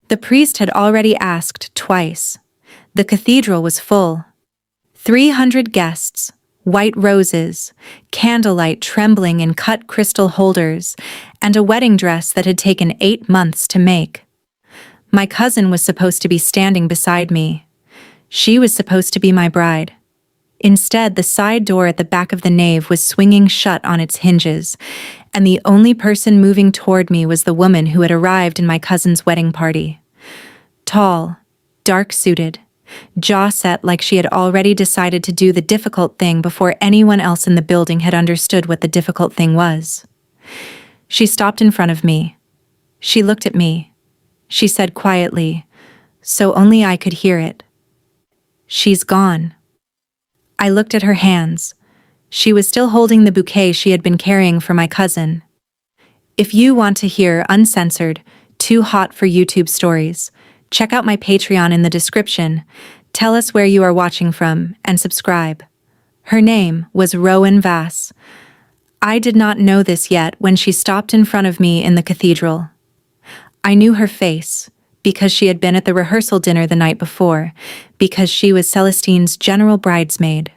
The priest had already asked twice. The cathedral was full. 300 guests, white roses, candlelight trembling in cut crystal holders, and a wedding dress that had taken 8 months to make. My cousin was supposed to be standing beside me. She was supposed to be my bride. Instead, the side door at the back of the nave was swinging shut on its hinges, and the only person moving toward me was the woman who had arrived in my cousin's wedding party. Tall, dark-suited, jaw set like she had already decided to do the difficult thing before anyone else in the building had understood what the difficult thing was. She stopped in front of me. She looked at me. She said quietly, so only I could hear it, "She's gone." I looked at her hands. She was still holding the bouquet she had been carrying for my cousin. If you want to hear uncensored, too hot for YouTube stories, check out my Patreon in the description. Tell us where you are watching from and subscribe. Her name was Rowan Vass. I did not know this yet when she stopped in front of me in the cathedral. I knew her face, because she had been at the rehearsal dinner the night before, because she was Celestine's general bridesmaid,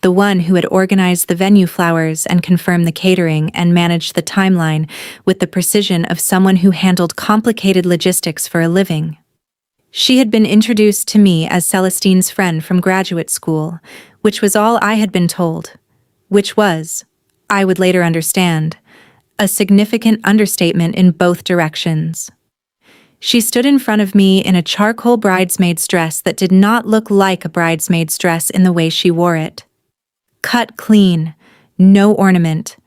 the one who had organized the venue flowers and confirmed the catering and managed the timeline with the precision of someone who handled complicated logistics for a living. She had been introduced to me as Celestine's friend from graduate school, which was all I had been told, which was, I would later understand, a significant understatement in both directions. She stood in front of me in a charcoal bridesmaid's dress that did not look like a bridesmaid's dress in the way she wore it. Cut clean, no ornament,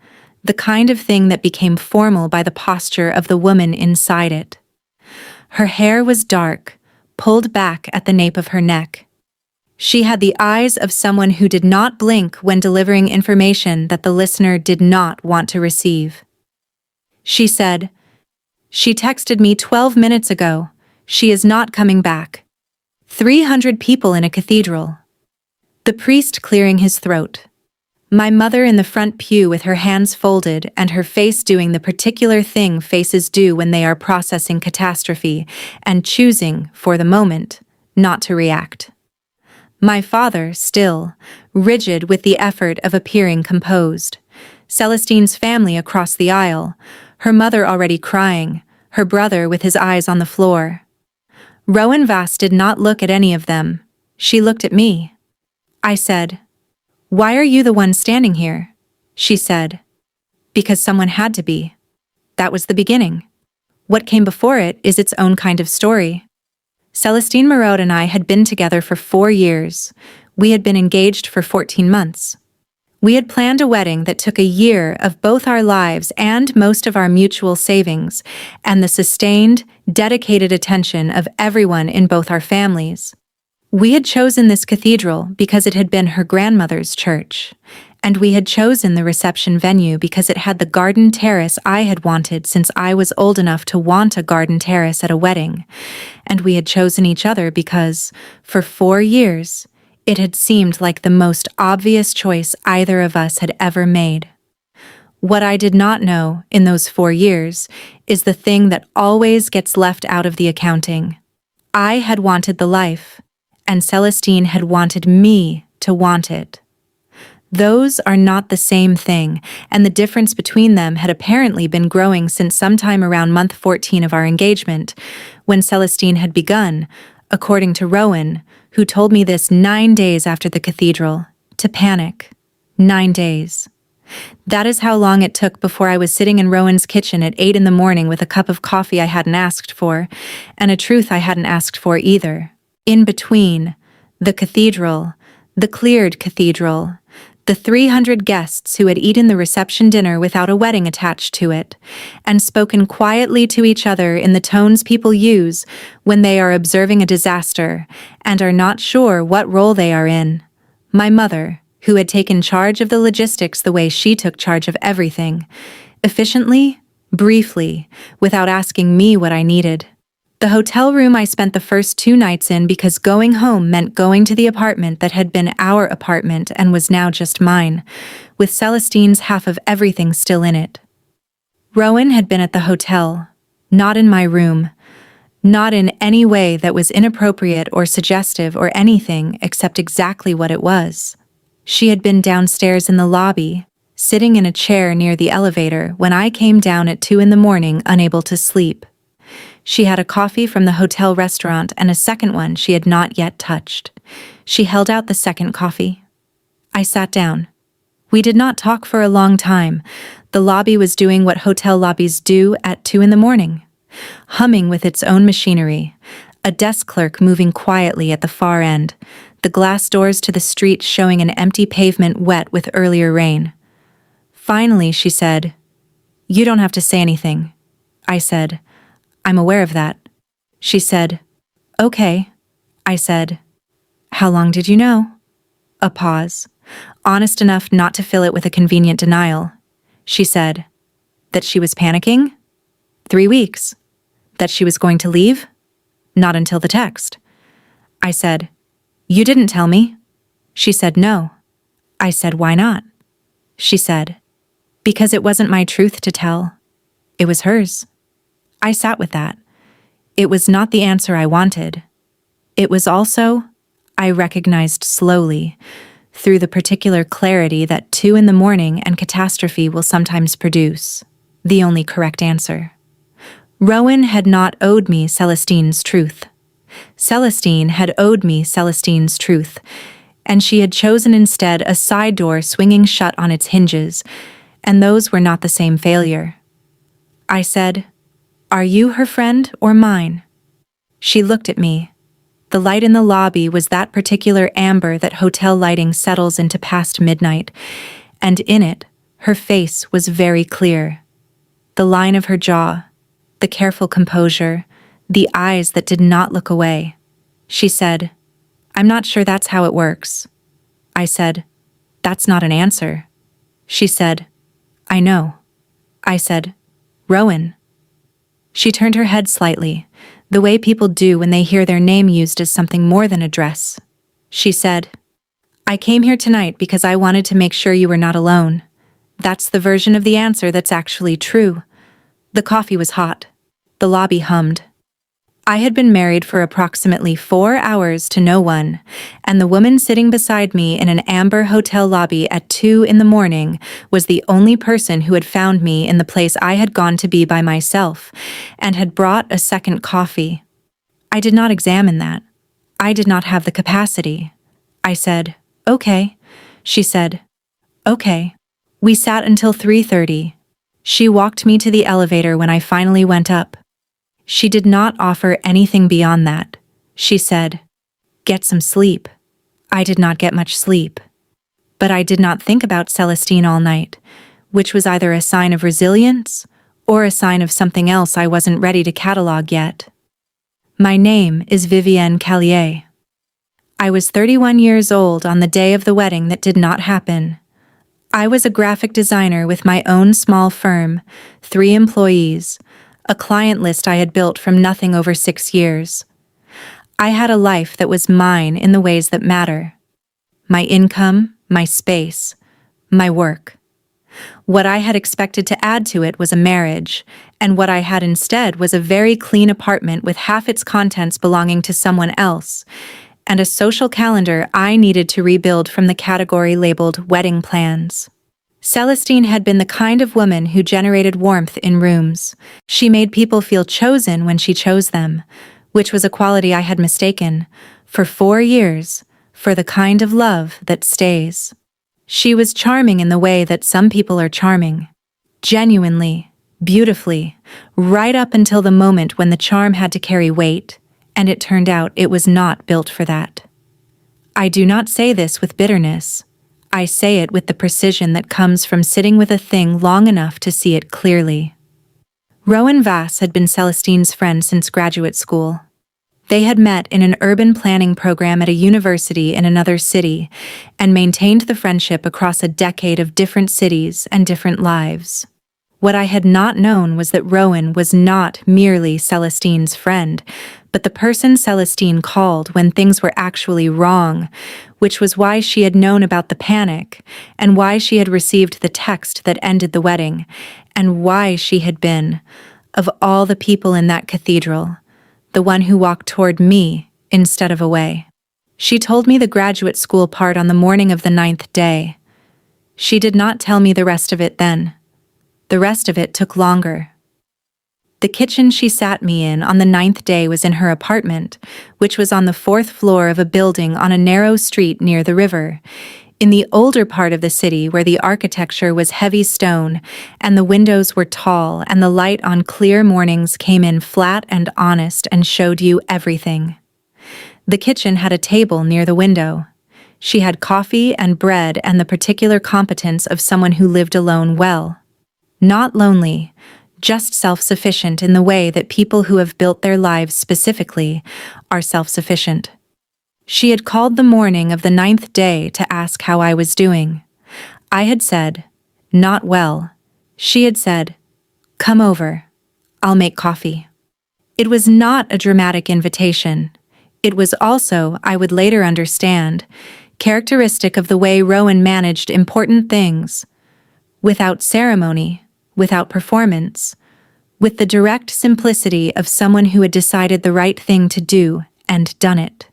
the kind of thing that became formal by the posture of the woman inside it. Her hair was dark, pulled back at the nape of her neck. She had the eyes of someone who did not blink when delivering information that the listener did not want to receive. She said, "She texted me 12 minutes ago. She is not coming back." 300 people in a cathedral. The priest clearing his throat. My mother in the front pew with her hands folded and her face doing the particular thing faces do when they are processing catastrophe and choosing, for the moment, not to react. My father, still, rigid with the effort of appearing composed. Celestine's family across the aisle, her mother already crying, her brother with his eyes on the floor. Rowan Vass did not look at any of them. She looked at me. I said, "Why are you the one standing here?" She said, "Because someone had to be." That was the beginning. What came before it is its own kind of story. Celestine Marode and I had been together for 4 years. We had been engaged for 14 months. We had planned a wedding that took a year of both our lives and most of our mutual savings, and the sustained, dedicated attention of everyone in both our families. We had chosen this cathedral because it had been her grandmother's church, and we had chosen the reception venue because it had the garden terrace I had wanted since I was old enough to want a garden terrace at a wedding, and we had chosen each other because, for 4 years, it had seemed like the most obvious choice either of us had ever made. What I did not know in those 4 years is the thing that always gets left out of the accounting. I had wanted the life, and Celestine had wanted me to want it. Those are not the same thing, and the difference between them had apparently been growing since sometime around month 14 of our engagement, when Celestine had begun, according to Rowan, who told me this 9 days after the cathedral, to panic. 9 days. That is how long it took before I was sitting in Rowan's kitchen at 8 in the morning with a cup of coffee I hadn't asked for, and a truth I hadn't asked for either. In between, the cathedral, the cleared cathedral, the 300 guests who had eaten the reception dinner without a wedding attached to it, and spoken quietly to each other in the tones people use when they are observing a disaster and are not sure what role they are in. My mother, who had taken charge of the logistics the way she took charge of everything, efficiently, briefly, without asking me what I needed. The hotel room I spent the first 2 nights in because going home meant going to the apartment that had been our apartment and was now just mine, with Celestine's half of everything still in it. Rowan had been at the hotel, not in my room, Not in any way that was inappropriate or suggestive or anything except exactly what it was. She had been downstairs in the lobby, sitting in a chair near the elevator when I came down at 2 a.m, unable to sleep. She had a coffee from the hotel restaurant and a second one she had not yet touched. She held out the second coffee. I sat down. We did not talk for a long time. The lobby was doing what hotel lobbies do at 2 a.m, humming with its own machinery, a desk clerk moving quietly at the far end, the glass doors to the street showing an empty pavement wet with earlier rain. Finally, she said, "You don't have to say anything." I said, "I'm aware of that." She said, "Okay." I said, "How long did you know?" A pause, honest enough not to fill it with a convenient denial. She said, "That she was panicking?" 3 weeks. "That she was going to leave?" "Not until the text." I said, "You didn't tell me." She said, "No." I said, "Why not?" She said, "Because it wasn't my truth to tell. It was hers." I sat with that. It was not the answer I wanted. It was also, I recognized slowly, through the particular clarity that 2 a.m and catastrophe will sometimes produce, the only correct answer. Rowan had not owed me Celestine's truth. Celestine had owed me Celestine's truth, and she had chosen instead a side door swinging shut on its hinges, and those were not the same failure. I said, "Are you her friend or mine?" She looked at me. The light in the lobby was that particular amber that hotel lighting settles into past midnight, and in it, her face was very clear. The line of her jaw, the careful composure, the eyes that did not look away. She said, "I'm not sure that's how it works." I said, "That's not an answer." She said, "I know." I said, "Rowan." She turned her head slightly, the way people do when they hear their name used as something more than a dress. She said, "I came here tonight because I wanted to make sure you were not alone. That's the version of the answer that's actually true." The coffee was hot. The lobby hummed. I had been married for approximately 4 hours to no one, and the woman sitting beside me in an amber hotel lobby at 2 a.m. was the only person who had found me in the place I had gone to be by myself, and had brought a second coffee. I did not examine that. I did not have the capacity. I said, "Okay." She said, "Okay." We sat until 3:30. She walked me to the elevator when I finally went up. She did not offer anything beyond that. She said, "Get some sleep." I did not get much sleep. But I did not think about Celestine all night, which was either a sign of resilience or a sign of something else I wasn't ready to catalog yet. My name is Vivienne Callier. I was 31 years old on the day of the wedding that did not happen. I was a graphic designer with my own small firm, 3 employees, a client list I had built from nothing over 6 years. I had a life that was mine in the ways that matter. My income, my space, my work. What I had expected to add to it was a marriage, and what I had instead was a very clean apartment with half its contents belonging to someone else, and a social calendar I needed to rebuild from the category labeled wedding plans. Celestine had been the kind of woman who generated warmth in rooms. She made people feel chosen when she chose them, which was a quality I had mistaken, for 4 years, for the kind of love that stays. She was charming in the way that some people are charming. Genuinely, beautifully, right up until the moment when the charm had to carry weight, and it turned out it was not built for that. I do not say this with bitterness. I say it with the precision that comes from sitting with a thing long enough to see it clearly. Rowan Vass had been Celestine's friend since graduate school. They had met in an urban planning program at a university in another city and maintained the friendship across a decade of different cities and different lives. What I had not known was that Rowan was not merely Celestine's friend, but the person Celestine called when things were actually wrong, which was why she had known about the panic, and why she had received the text that ended the wedding, and why she had been, of all the people in that cathedral, the one who walked toward me instead of away. She told me the graduate school part on the morning of the 9th day. She did not tell me the rest of it then. The rest of it took longer. The kitchen she sat me in on the 9th day was in her apartment, which was on the 4th floor of a building on a narrow street near the river, in the older part of the city where the architecture was heavy stone and the windows were tall and the light on clear mornings came in flat and honest and showed you everything. The kitchen had a table near the window. She had coffee and bread and the particular competence of someone who lived alone well. Not lonely, just self-sufficient in the way that people who have built their lives specifically are self-sufficient. She had called the morning of the 9th day to ask how I was doing. I had said, "Not well." She had said, "Come over. I'll make coffee." It was not a dramatic invitation. It was also, I would later understand, characteristic of the way Rowan managed important things, without ceremony, without performance, with the direct simplicity of someone who had decided the right thing to do and done it.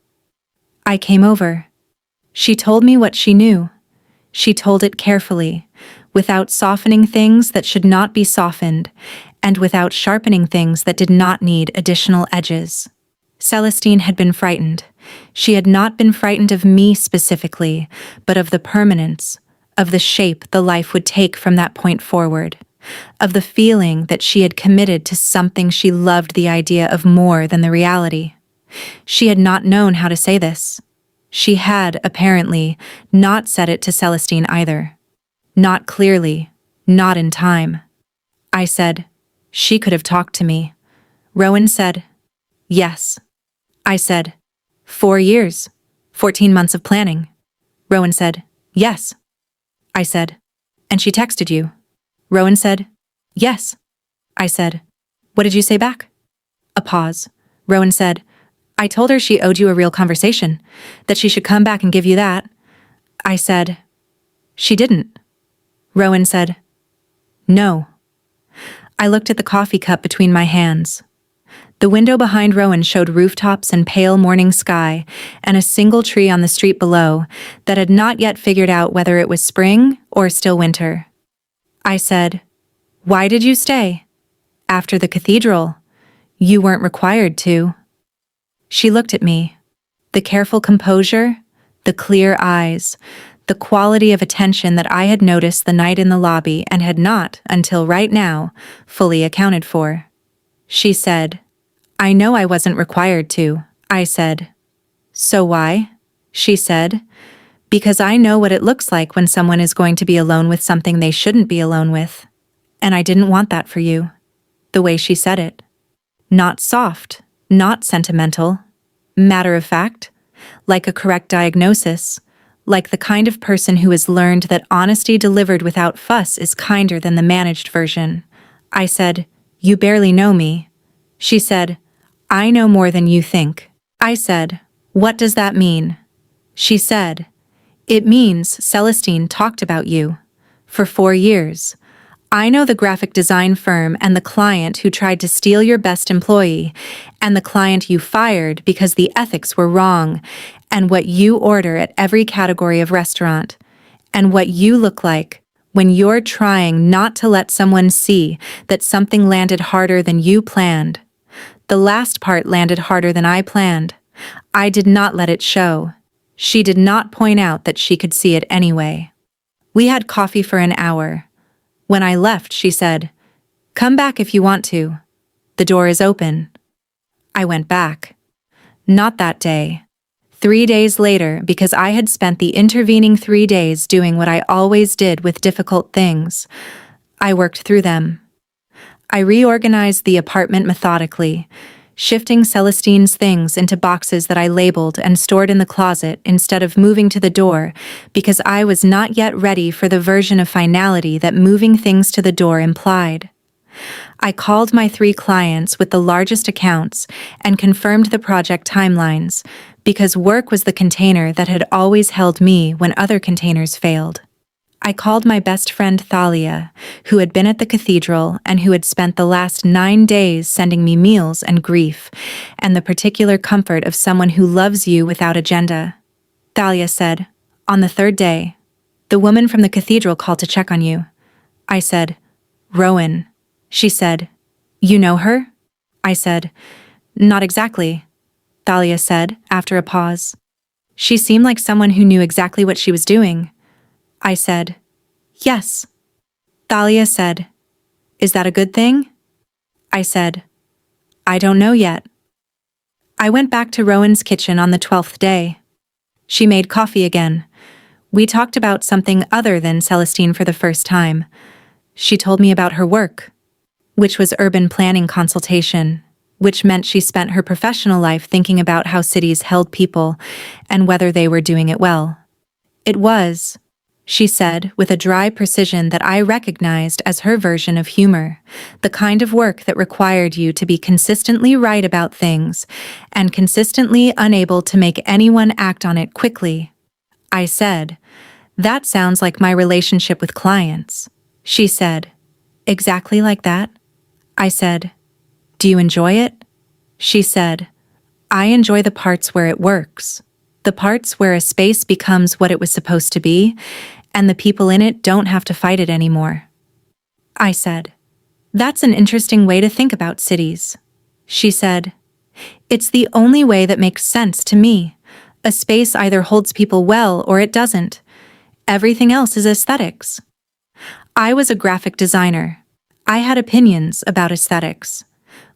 I came over. She told me what she knew. She told it carefully, without softening things that should not be softened, and without sharpening things that did not need additional edges. Celestine had been frightened. She had not been frightened of me specifically, but of the permanence, of the shape the life would take from that point forward, of the feeling that she had committed to something she loved the idea of more than the reality. She had not known how to say this. She had, apparently, not said it to Celestine either. Not clearly, not in time. I said, "She could have talked to me." Rowan said, "Yes." I said, 4 years, 14 months of planning." Rowan said, "Yes." I said, "And she texted you?" Rowan said, "Yes." I said, "What did you say back?" A pause. Rowan said, "I told her she owed you a real conversation, that she should come back and give you that." I said, "She didn't." Rowan said, "No." I looked at the coffee cup between my hands. The window behind Rowan showed rooftops and pale morning sky and a single tree on the street below that had not yet figured out whether it was spring or still winter. I said, "Why did you stay?" "After the cathedral. You weren't required to." She looked at me. The careful composure, the clear eyes, the quality of attention that I had noticed the night in the lobby and had not, until right now, fully accounted for. She said, "I know I wasn't required to." I said, "So why?" She said, "Because I know what it looks like when someone is going to be alone with something they shouldn't be alone with. And I didn't want that for you." The way she said it. Not soft, not sentimental. Matter of fact, like a correct diagnosis, like the kind of person who has learned that honesty delivered without fuss is kinder than the managed version. I said, "You barely know me." She said, "I know more than you think." I said, "What does that mean?" She said, "It means Celestine talked about you. For 4 years. I know the graphic design firm and the client who tried to steal your best employee, and the client you fired because the ethics were wrong, and what you order at every category of restaurant, and what you look like when you're trying not to let someone see that something landed harder than you planned. The last part landed harder than I planned. I did not let it show. She did not point out that she could see it anyway. We had coffee for an hour. When I left, she said, "Come back if you want to. The door is open." I went back. Not that day. 3 days later, because I had spent the intervening 3 days doing what I always did with difficult things. I worked through them. I reorganized the apartment methodically, shifting Celestine's things into boxes that I labeled and stored in the closet instead of moving to the door, because I was not yet ready for the version of finality that moving things to the door implied. I called my 3 clients with the largest accounts and confirmed the project timelines, because work was the container that had always held me when other containers failed. I called my best friend Thalia, who had been at the cathedral and who had spent the last 9 days sending me meals and grief, and the particular comfort of someone who loves you without agenda. Thalia said, "On the 3rd day, the woman from the cathedral called to check on you." I said, "Rowan." She said, "You know her?" I said, "Not exactly," Thalia said after a pause. She seemed like someone who knew exactly what she was doing. I said, "Yes." Thalia said, "Is that a good thing?" I said, "I don't know yet." I went back to Rowan's kitchen on the 12th day. She made coffee again. We talked about something other than Celestine for the first time. She told me about her work, which was urban planning consultation, which meant she spent her professional life thinking about how cities held people and whether they were doing it well. It was, she said with a dry precision that I recognized as her version of humor, the kind of work that required you to be consistently right about things and consistently unable to make anyone act on it quickly. I said, "That sounds like my relationship with clients." She said, "Exactly like that?" I said, "Do you enjoy it?" She said, "I enjoy the parts where it works. The parts where a space becomes what it was supposed to be, and the people in it don't have to fight it anymore." I said, "That's an interesting way to think about cities." She said, "It's the only way that makes sense to me. A space either holds people well or it doesn't. Everything else is aesthetics." I was a graphic designer. I had opinions about aesthetics.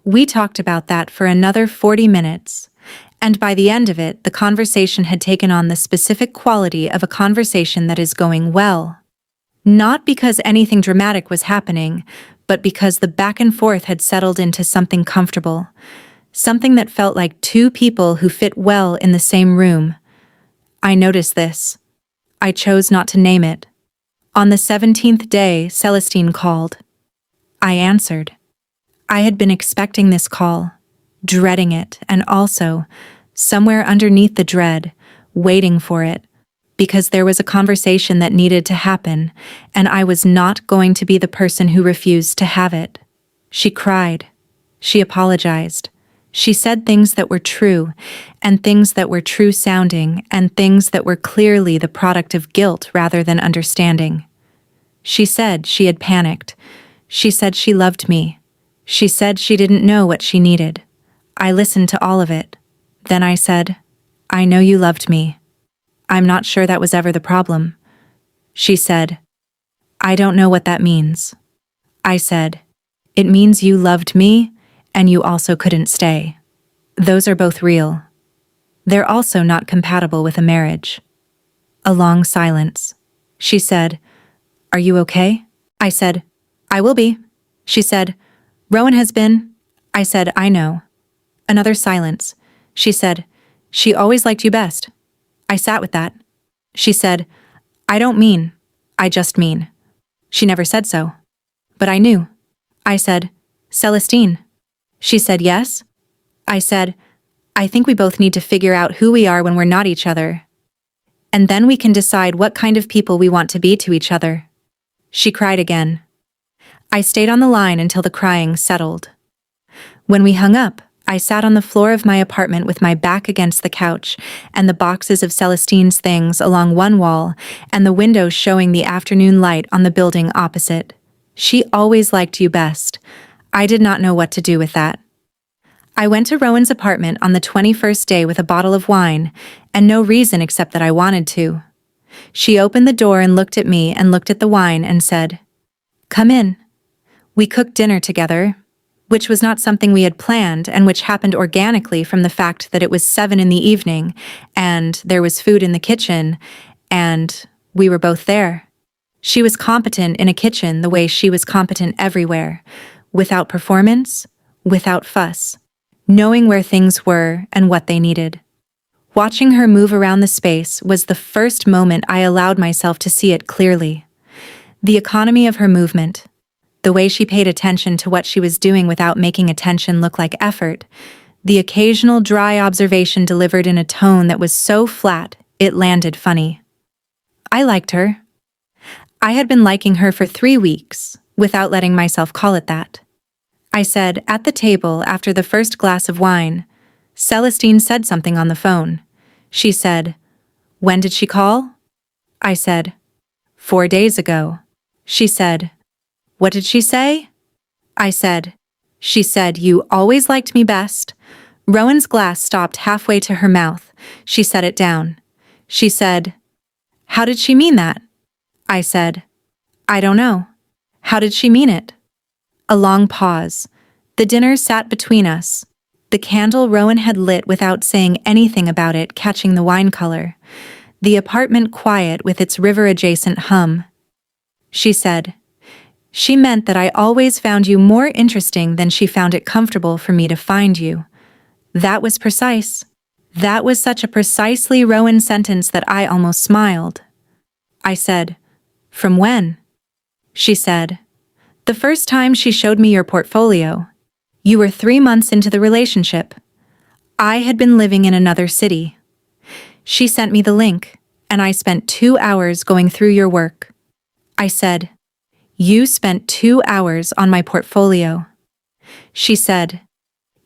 We talked about that for another 40 minutes. And by the end of it, the conversation had taken on the specific quality of a conversation that is going well. Not because anything dramatic was happening, but because the back and forth had settled into something comfortable. Something that felt like two people who fit well in the same room. I noticed this. I chose not to name it. On the 17th day, Celestine called. I answered. I had been expecting this call, dreading it, and also, somewhere underneath the dread, waiting for it, because there was a conversation that needed to happen, and I was not going to be the person who refused to have it. She cried. She apologized. She said things that were true, and things that were true-sounding, and things that were clearly the product of guilt rather than understanding. She said she had panicked. She said she loved me. She said she didn't know what she needed. I listened to all of it. Then I said, "I know you loved me. I'm not sure that was ever the problem." She said, "I don't know what that means." I said, "It means you loved me, and you also couldn't stay. Those are both real. They're also not compatible with a marriage." A long silence. She said, "Are you okay?" I said, "I will be." She said, "Rowan has been." I said, "I know." Another silence. She said, "She always liked you best." I sat with that. She said, "I don't mean, I just mean." She never said so. But I knew. I said, "Celestine." She said, "Yes?" I said, "I think we both need to figure out who we are when we're not each other. And then we can decide what kind of people we want to be to each other." She cried again. I stayed on the line until the crying settled. When we hung up, I sat on the floor of my apartment with my back against the couch and the boxes of Celestine's things along one wall and the windows showing the afternoon light on the building opposite. She always liked you best. I did not know what to do with that. I went to Rowan's apartment on the 21st day with a bottle of wine, and no reason except that I wanted to. She opened the door and looked at me and looked at the wine and said, "Come in." We cooked dinner together, which was not something we had planned and which happened organically from the fact that it was 7 in the evening and there was food in the kitchen and we were both there. She was competent in a kitchen the way she was competent everywhere, without performance, without fuss, knowing where things were and what they needed. Watching her move around the space was the first moment I allowed myself to see it clearly. The economy of her movement, the way she paid attention to what she was doing without making attention look like effort, the occasional dry observation delivered in a tone that was so flat it landed funny. I liked her. I had been liking her for 3 weeks, without letting myself call it that. I said, at the table after the first glass of wine. Celestine said something on the phone. She said, "When did she call?" I said, 4 days ago. She said, "What did she say?" I said, "She said you always liked me best." Rowan's glass stopped halfway to her mouth. She set it down. She said, "How did she mean that?" I said, "I don't know. How did she mean it?" A long pause. The dinner sat between us. The candle Rowan had lit without saying anything about it catching the wine color. The apartment quiet with its river-adjacent hum. She said, "She meant that I always found you more interesting than she found it comfortable for me to find you." That was precise. That was such a precisely Rowan sentence that I almost smiled. I said, "From when?" She said, "The first time she showed me your portfolio. You were 3 months into the relationship. I had been living in another city. She sent me the link, and I spent 2 hours going through your work." I said, "You spent 2 hours on my portfolio." She said,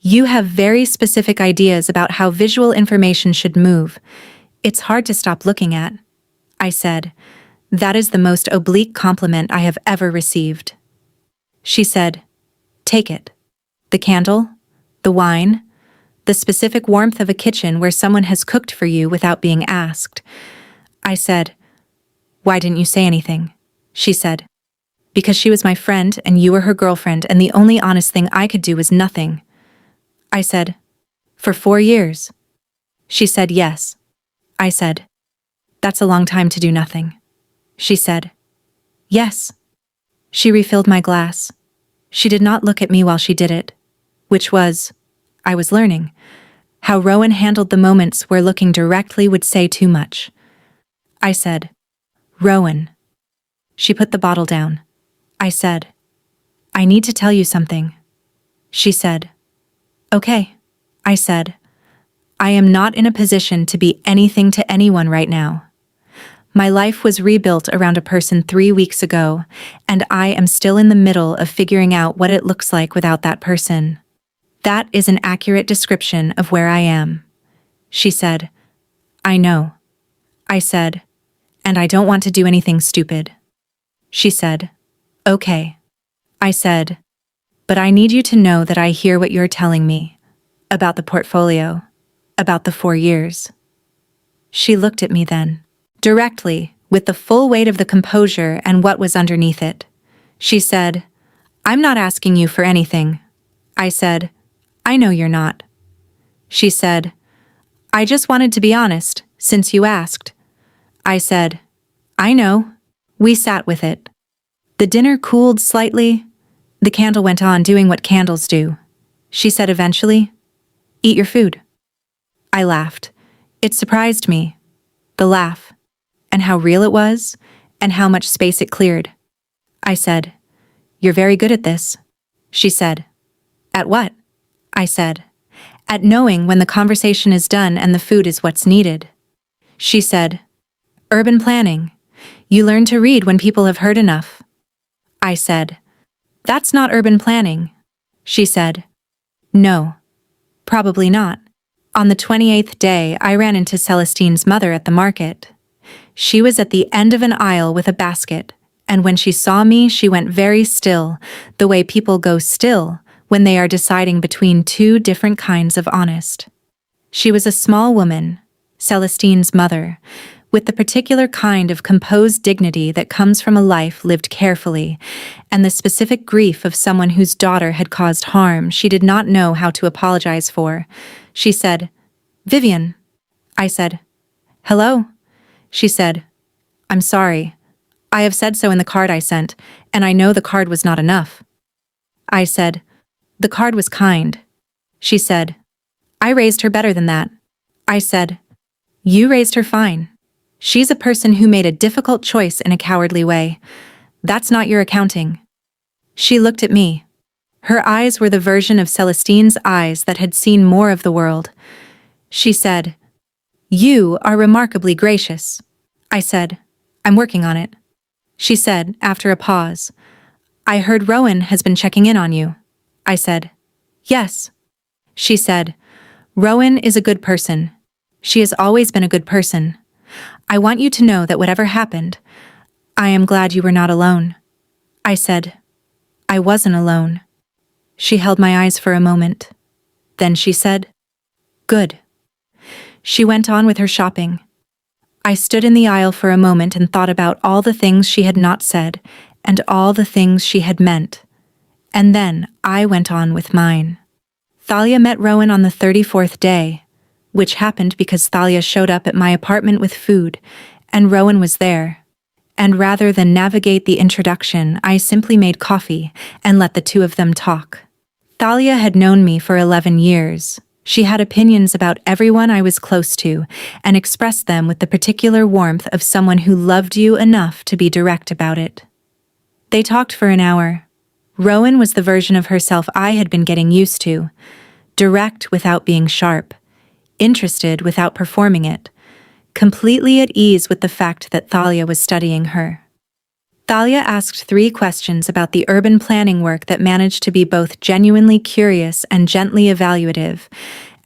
"You have very specific ideas about how visual information should move. It's hard to stop looking at." I said, "That is the most oblique compliment I have ever received." She said, "Take it. The candle, the wine, the specific warmth of a kitchen where someone has cooked for you without being asked." I said, "Why didn't you say anything?" She said, "Because she was my friend and you were her girlfriend and the only honest thing I could do was nothing." I said, "For 4 years?" She said, "Yes." I said, "That's a long time to do nothing." She said, "Yes." She refilled my glass. She did not look at me while she did it, which was, I was learning, how Rowan handled the moments where looking directly would say too much. I said, "Rowan." She put the bottle down. I said, "I need to tell you something." She said, "Okay." I said, "I am not in a position to be anything to anyone right now. My life was rebuilt around a person 3 weeks ago, and I am still in the middle of figuring out what it looks like without that person. That is an accurate description of where I am." She said, "I know." I said, "And I don't want to do anything stupid." She said, "Okay." I said, "But I need you to know that I hear what you're telling me. About the portfolio. About the 4 years." She looked at me then, directly, with the full weight of the composure and what was underneath it. She said, "I'm not asking you for anything." I said, "I know you're not." She said, "I just wanted to be honest, since you asked." I said, "I know." We sat with it. The dinner cooled slightly. The candle went on doing what candles do. She said eventually, "Eat your food." I laughed. It surprised me. The laugh. And how real it was, and how much space it cleared. I said, "You're very good at this." She said, "At what?" I said, "At knowing when the conversation is done and the food is what's needed." She said, "Urban planning. You learn to read when people have heard enough." I said, "That's not urban planning." She said, "No, probably not." On the 28th day, I ran into Celestine's mother at the market. She was at the end of an aisle with a basket, and when she saw me, she went very still, the way people go still when they are deciding between 2 different kinds of honest. She was a small woman, Celestine's mother, with the particular kind of composed dignity that comes from a life lived carefully, and the specific grief of someone whose daughter had caused harm she did not know how to apologize for. She said, "Vivian." I said, "Hello." She said, "I'm sorry. I have said so in the card I sent, and I know the card was not enough." I said, "The card was kind." She said, "I raised her better than that." I said, "You raised her fine. She's a person who made a difficult choice in a cowardly way. That's not your accounting." She looked at me. Her eyes were the version of Celestine's eyes that had seen more of the world. She said, "You are remarkably gracious." I said, "I'm working on it." She said, after a pause. I heard Rowan has been checking in on you. I said, yes. She said, Rowan is a good person. She has always been a good person. I want you to know that whatever happened, I am glad you were not alone. I said, I wasn't alone. She held my eyes for a moment. Then she said, good. She went on with her shopping. I stood in the aisle for a moment and thought about all the things she had not said and all the things she had meant. And then I went on with mine. Thalia met Rowan on the 34th day, which happened because Thalia showed up at my apartment with food, and Rowan was there. And rather than navigate the introduction, I simply made coffee and let the two of them talk. Thalia had known me for 11 years. She had opinions about everyone I was close to and expressed them with the particular warmth of someone who loved you enough to be direct about it. They talked for an hour. Rowan was the version of herself I had been getting used to, direct without being sharp, interested without performing it, completely at ease with the fact that Thalia was studying her. Thalia asked 3 questions about the urban planning work that managed to be both genuinely curious and gently evaluative,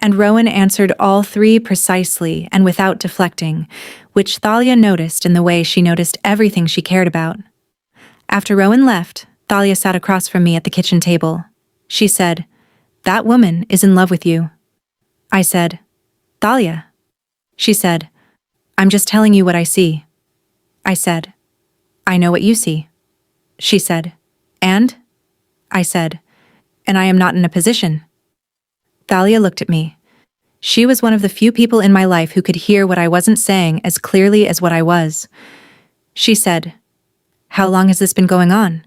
and Rowan answered all 3 precisely and without deflecting, which Thalia noticed in the way she noticed everything she cared about. After Rowan left, Thalia sat across from me at the kitchen table. She said, "That woman is in love with you." I said, "Thalia." She said, "I'm just telling you what I see." I said, "I know what you see." She said, "And?" I said, "And I am not in a position." Thalia looked at me. She was one of the few people in my life who could hear what I wasn't saying as clearly as what I was. She said, "How long has this been going on?"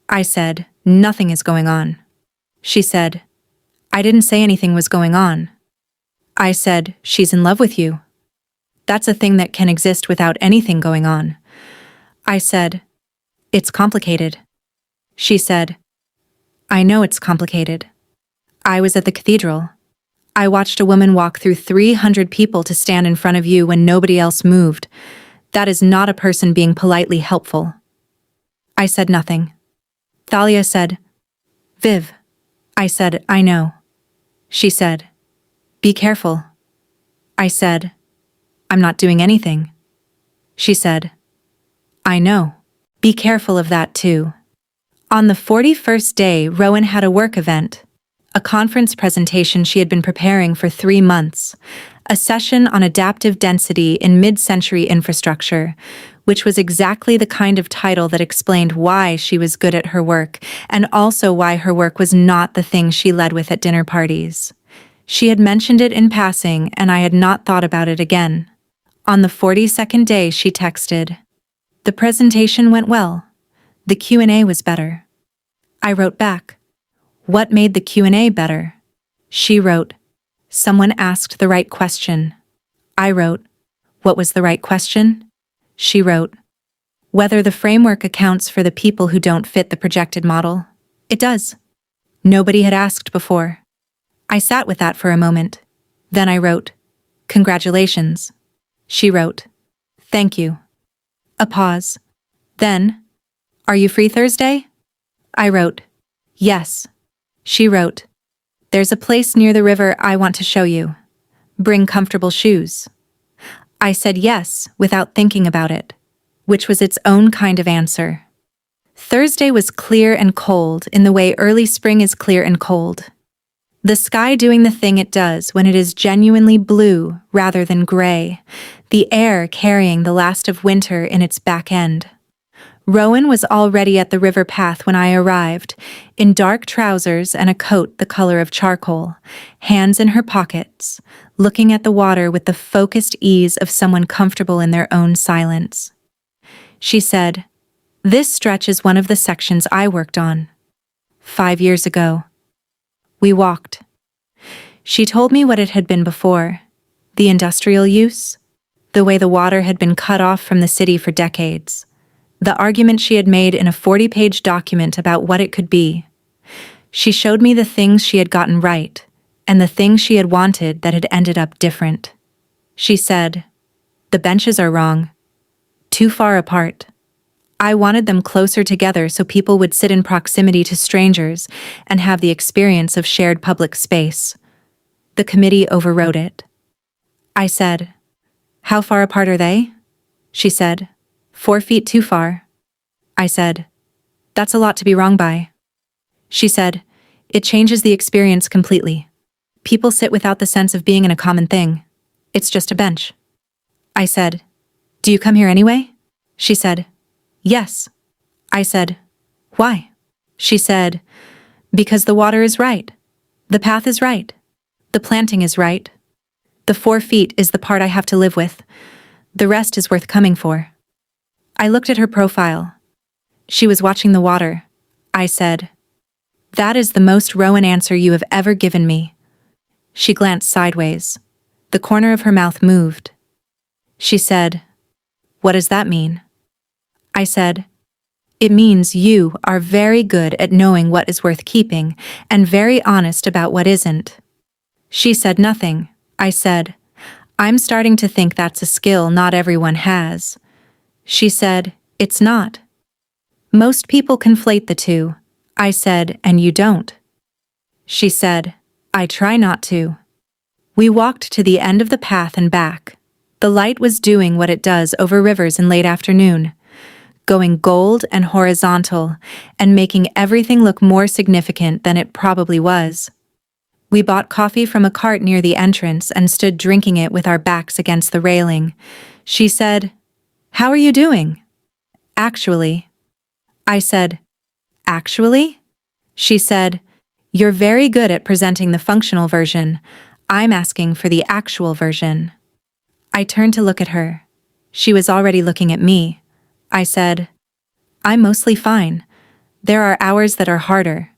I said, "Nothing is going on." She said, "I didn't say anything was going on." I said, "She's in love with you. That's a thing that can exist without anything going on." I said, "It's complicated." She said, "I know it's complicated. I was at the cathedral. I watched a woman walk through 300 people to stand in front of you when nobody else moved. That is not a person being politely helpful." I said nothing. Thalia said, "Viv." I said, "I know." She said, "Be careful." I said, "I'm not doing anything." She said, "I know. Be careful of that too." On the 41st day, Rowan had a work event, a conference presentation she had been preparing for 3 months, a session on adaptive density in mid-century infrastructure, which was exactly the kind of title that explained why she was good at her work and also why her work was not the thing she led with at dinner parties. She had mentioned it in passing, and I had not thought about it again. On the 42nd day, she texted, "The presentation went well. The Q&A was better." I wrote back, "What made the Q&A better?" She wrote, "Someone asked the right question." I wrote, "What was the right question?" She wrote, "Whether the framework accounts for the people who don't fit the projected model." It does. Nobody had asked before. I sat with that for a moment. Then I wrote, "Congratulations." She wrote, "Thank you." A pause. Then, "Are you free Thursday?" I wrote, "Yes." She wrote, "There's a place near the river I want to show you. Bring comfortable shoes." I said yes without thinking about it, which was its own kind of answer. Thursday was clear and cold in the way early spring is clear and cold. The sky doing the thing it does when it is genuinely blue rather than gray, the air carrying the last of winter in its back end. Rowan was already at the river path when I arrived, in dark trousers and a coat the color of charcoal, hands in her pockets, looking at the water with the focused ease of someone comfortable in their own silence. She said, "This stretch is one of the sections I worked on 5 years ago." We walked. She told me what it had been before, the industrial use, the way the water had been cut off from the city for decades, the argument she had made in a 40-page document about what it could be. She showed me the things she had gotten right and the things she had wanted that had ended up different. She said, "The benches are wrong. Too far apart." I wanted them closer together so people would sit in proximity to strangers and have the experience of shared public space. The committee overrode it. I said, "How far apart are they?" She said, 4 feet too far. I said, "That's a lot to be wrong by." She said, "It changes the experience completely. People sit without the sense of being in a common thing. It's just a bench." I said, "Do you come here anyway?" She said, "Yes." I said, "Why?" She said, "Because the water is right. The path is right. The planting is right. The 4 feet is the part I have to live with. The rest is worth coming for." I looked at her profile. She was watching the water. I said, "That is the most Rowan answer you have ever given me." She glanced sideways. The corner of her mouth moved. She said, "What does that mean?" I said, "It means you are very good at knowing what is worth keeping and very honest about what isn't." She said nothing. I said, "I'm starting to think that's a skill not everyone has." She said, "It's not. Most people conflate the two." I said, "And you don't." She said, "I try not to." We walked to the end of the path and back. The light was doing what it does over rivers in late afternoon, going gold and horizontal and making everything look more significant than it probably was. We bought coffee from a cart near the entrance and stood drinking it with our backs against the railing. She said, "How are you doing?" "Actually." I said, "Actually?" She said, "You're very good at presenting the functional version. I'm asking for the actual version." I turned to look at her. She was already looking at me. I said, "I'm mostly fine. There are hours that are harder.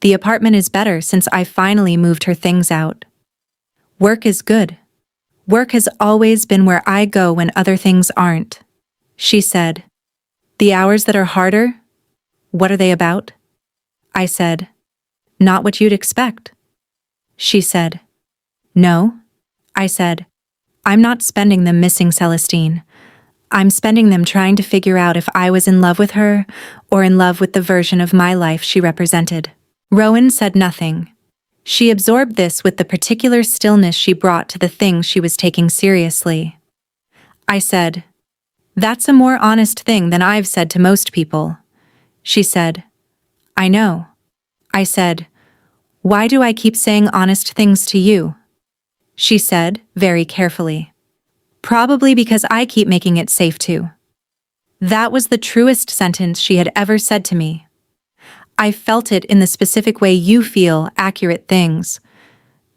The apartment is better since I finally moved her things out. Work is good. Work has always been where I go when other things aren't." She said, "The hours that are harder? What are they about?" I said, "Not what you'd expect." She said, "No?" I said, "I'm not spending them missing Celestine. I'm spending them trying to figure out if I was in love with her or in love with the version of my life she represented." Rowan said nothing. She absorbed this with the particular stillness she brought to the things she was taking seriously. I said, "That's a more honest thing than I've said to most people." She said, "I know." I said, "Why do I keep saying honest things to you?" She said, very carefully, "Probably because I keep making it safe to." That was the truest sentence she had ever said to me. I felt it in the specific way you feel accurate things.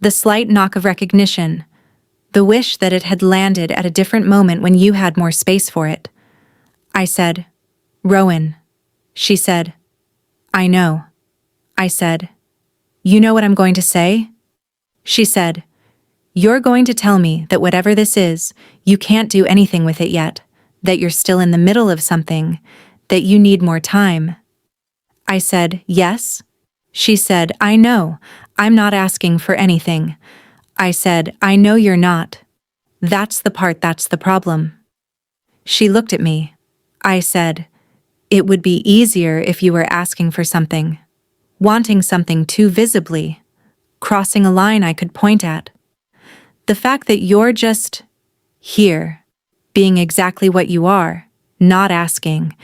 The slight knock of recognition. The wish that it had landed at a different moment when you had more space for it. I said, "Rowan." She said, "I know." I said, "You know what I'm going to say?" She said, "You're going to tell me that whatever this is, you can't do anything with it yet, that you're still in the middle of something, that you need more time." I said, "Yes." She said, "I know. I'm not asking for anything." I said, "I know you're not. That's the problem." She looked at me. I said, "It would be easier if you were asking for something. Wanting something too visibly. Crossing a line I could point at. The fact that you're just here, being exactly what you are, not asking,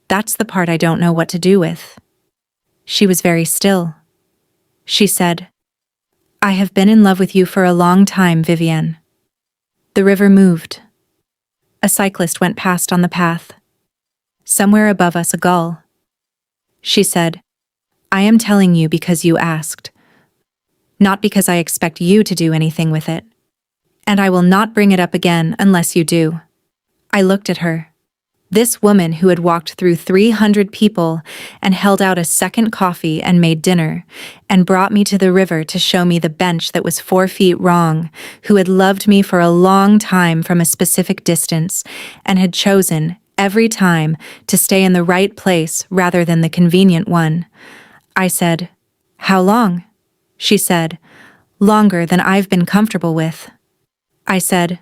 that's the part I don't know what to do with." She was very still. She said, "I have been in love with you for a long time, Vivienne." The river moved. A cyclist went past on the path. Somewhere above us, a gull. She said, "I am telling you because you asked. Not because I expect you to do anything with it. And I will not bring it up again unless you do." I looked at her. This woman who had walked through 300 people and held out a second coffee and made dinner, and brought me to the river to show me the bench that was 4 feet wrong, who had loved me for a long time from a specific distance, and had chosen, every time, to stay in the right place rather than the convenient one. I said, "How long?" She said, "Longer than I've been comfortable with." I said,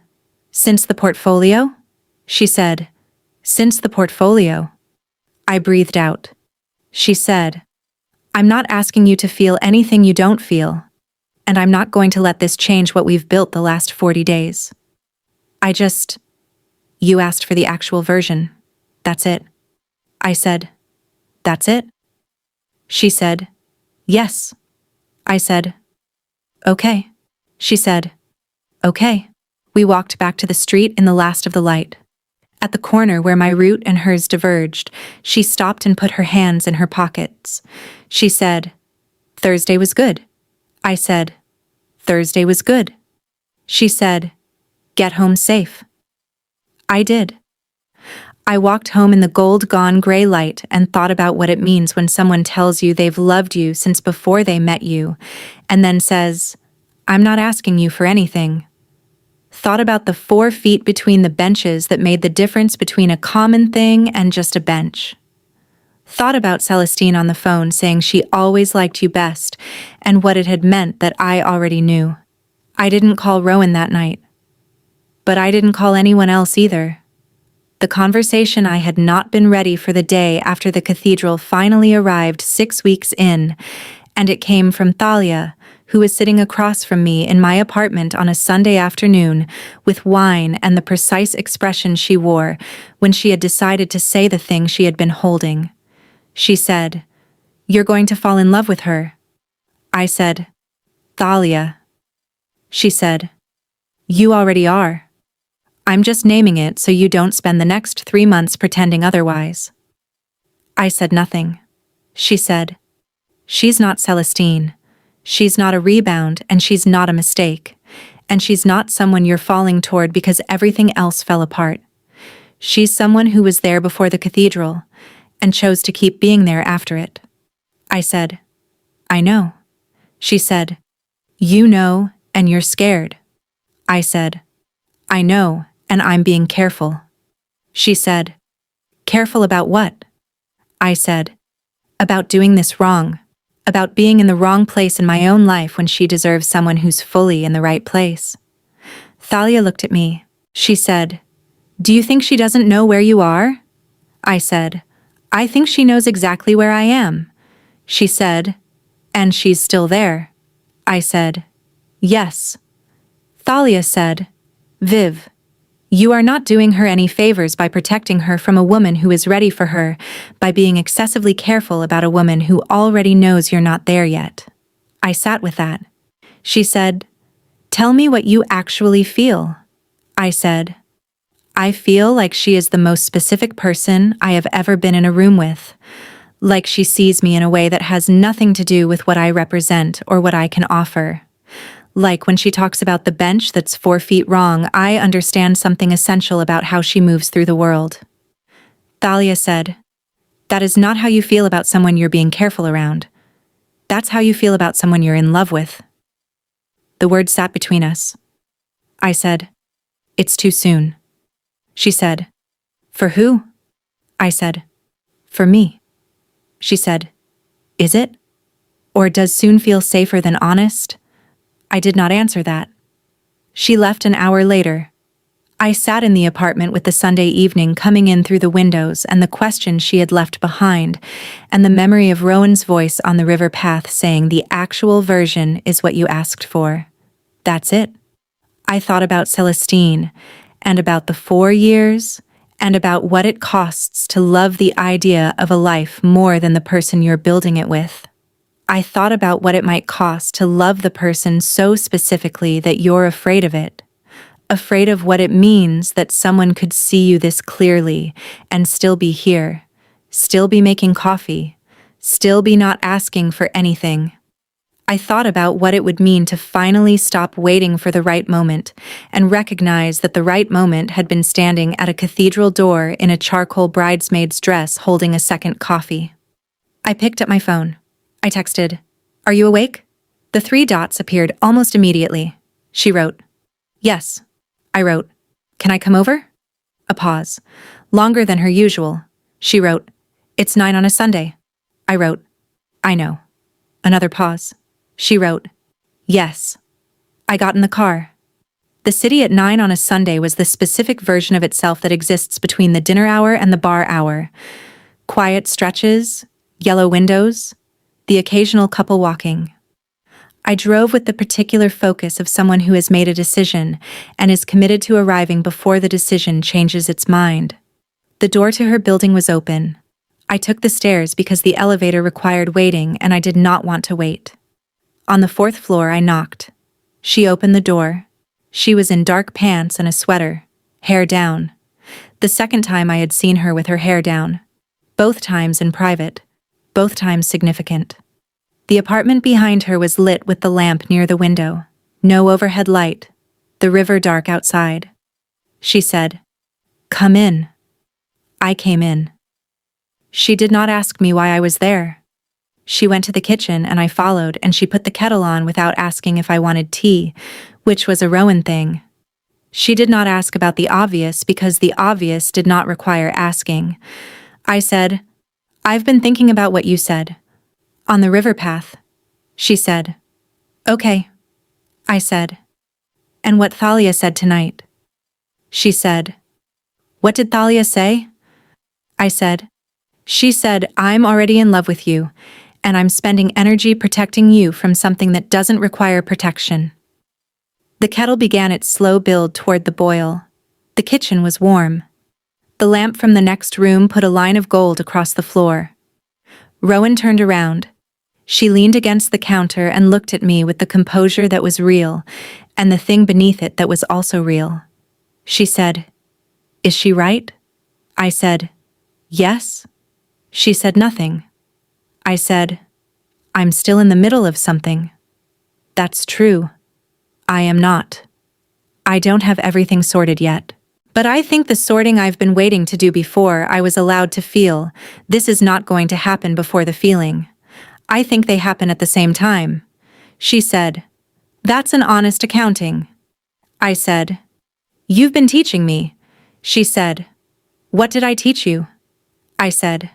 "Since the portfolio?" She said, "Since the portfolio." I breathed out. She said, I'm not asking you to feel anything you don't feel, and I'm not going to let this change what we've built the last 40 days. You asked for the actual version. That's it. I said, that's it? She said, yes. I said, okay. She said, okay. We walked back to the street in the last of the light. At the corner where my route and hers diverged, she stopped and put her hands in her pockets. She said, Thursday was good. I said, Thursday was good. She said, get home safe. I did. I walked home in the gold-gone gray light and thought about what it means when someone tells you they've loved you since before they met you, and then says, I'm not asking you for anything. Thought about the 4 feet between the benches that made the difference between a common thing and just a bench. Thought about Celestine on the phone saying she always liked you best, and what it had meant that I already knew. I didn't call Rowan that night. But I didn't call anyone else either. The conversation I had not been ready for the day after the cathedral finally arrived 6 weeks in, and it came from Thalia, who was sitting across from me in my apartment on a Sunday afternoon with wine and the precise expression she wore when she had decided to say the thing she had been holding. She said, You're going to fall in love with her. I said, Thalia. She said, You already are. I'm just naming it so you don't spend the next 3 months pretending otherwise. I said nothing. She said, She's not Celestine. She's not a rebound, and she's not a mistake. And she's not someone you're falling toward because everything else fell apart. She's someone who was there before the cathedral, and chose to keep being there after it. I said, I know. She said, You know, and you're scared. I said, I know, and I'm being careful. She said, Careful about what? I said, About doing this wrong. About being in the wrong place in my own life when she deserves someone who's fully in the right place. Thalia looked at me. She said, Do you think she doesn't know where you are? I said, I think she knows exactly where I am. She said, And she's still there. I said, Yes. Thalia said, Viv, you are not doing her any favors by protecting her from a woman who is ready for her, by being excessively careful about a woman who already knows you're not there yet. I sat with that. She said, Tell me what you actually feel. I said, I feel like she is the most specific person I have ever been in a room with. Like she sees me in a way that has nothing to do with what I represent or what I can offer. Like when she talks about the bench that's 4 feet wrong, I understand something essential about how she moves through the world. Thalia said, That is not how you feel about someone you're being careful around. That's how you feel about someone you're in love with. The word sat between us. I said, It's too soon. She said, For who? I said, For me. She said, Is it? Or does soon feel safer than honest? I did not answer that. She left an hour later. I sat in the apartment with the Sunday evening coming in through the windows and the question she had left behind, and the memory of Rowan's voice on the river path saying the actual version is what you asked for. That's it. I thought about Celestine, and about the 4 years, and about what it costs to love the idea of a life more than the person you're building it with. I thought about what it might cost to love the person so specifically that you're afraid of it. Afraid of what it means that someone could see you this clearly and still be here, still be making coffee, still be not asking for anything. I thought about what it would mean to finally stop waiting for the right moment and recognize that the right moment had been standing at a cathedral door in a charcoal bridesmaid's dress holding a second coffee. I picked up my phone. I texted, Are you awake? The 3 dots appeared almost immediately. She wrote, Yes. I wrote, Can I come over? A pause. Longer than her usual. She wrote, It's 9 on a Sunday. I wrote, I know. Another pause. She wrote, Yes. I got in the car. The city at 9 on a Sunday was the specific version of itself that exists between the dinner hour and the bar hour. Quiet stretches, yellow windows, the occasional couple walking. I drove with the particular focus of someone who has made a decision and is committed to arriving before the decision changes its mind. The door to her building was open. I took the stairs because the elevator required waiting and I did not want to wait. On the fourth floor, I knocked. She opened the door. She was in dark pants and a sweater, hair down. The second time I had seen her with her hair down. Both times in private. Both times significant. The apartment behind her was lit with the lamp near the window. No overhead light. The river dark outside. She said, "Come in." I came in. She did not ask me why I was there. She went to the kitchen and I followed, and she put the kettle on without asking if I wanted tea, which was a Rowan thing. She did not ask about the obvious because the obvious did not require asking. I said, "I've been thinking about what you said. On the river path." She said, "Okay." I said, "And what Thalia said tonight." She said, "What did Thalia say?" I said, "She said, I'm already in love with you, and I'm spending energy protecting you from something that doesn't require protection." The kettle began its slow build toward the boil. The kitchen was warm. The lamp from the next room put a line of gold across the floor. Rowan turned around. She leaned against the counter and looked at me with the composure that was real, and the thing beneath it that was also real. She said, "Is she right?" I said, "Yes." She said nothing. I said, "I'm still in the middle of something." "That's true. I am not. I don't have everything sorted yet. But I think the sorting I've been waiting to do before I was allowed to feel, this is not going to happen before the feeling. I think they happen at the same time." She said, "That's an honest accounting." I said, "You've been teaching me." She said, "What did I teach you?" I said,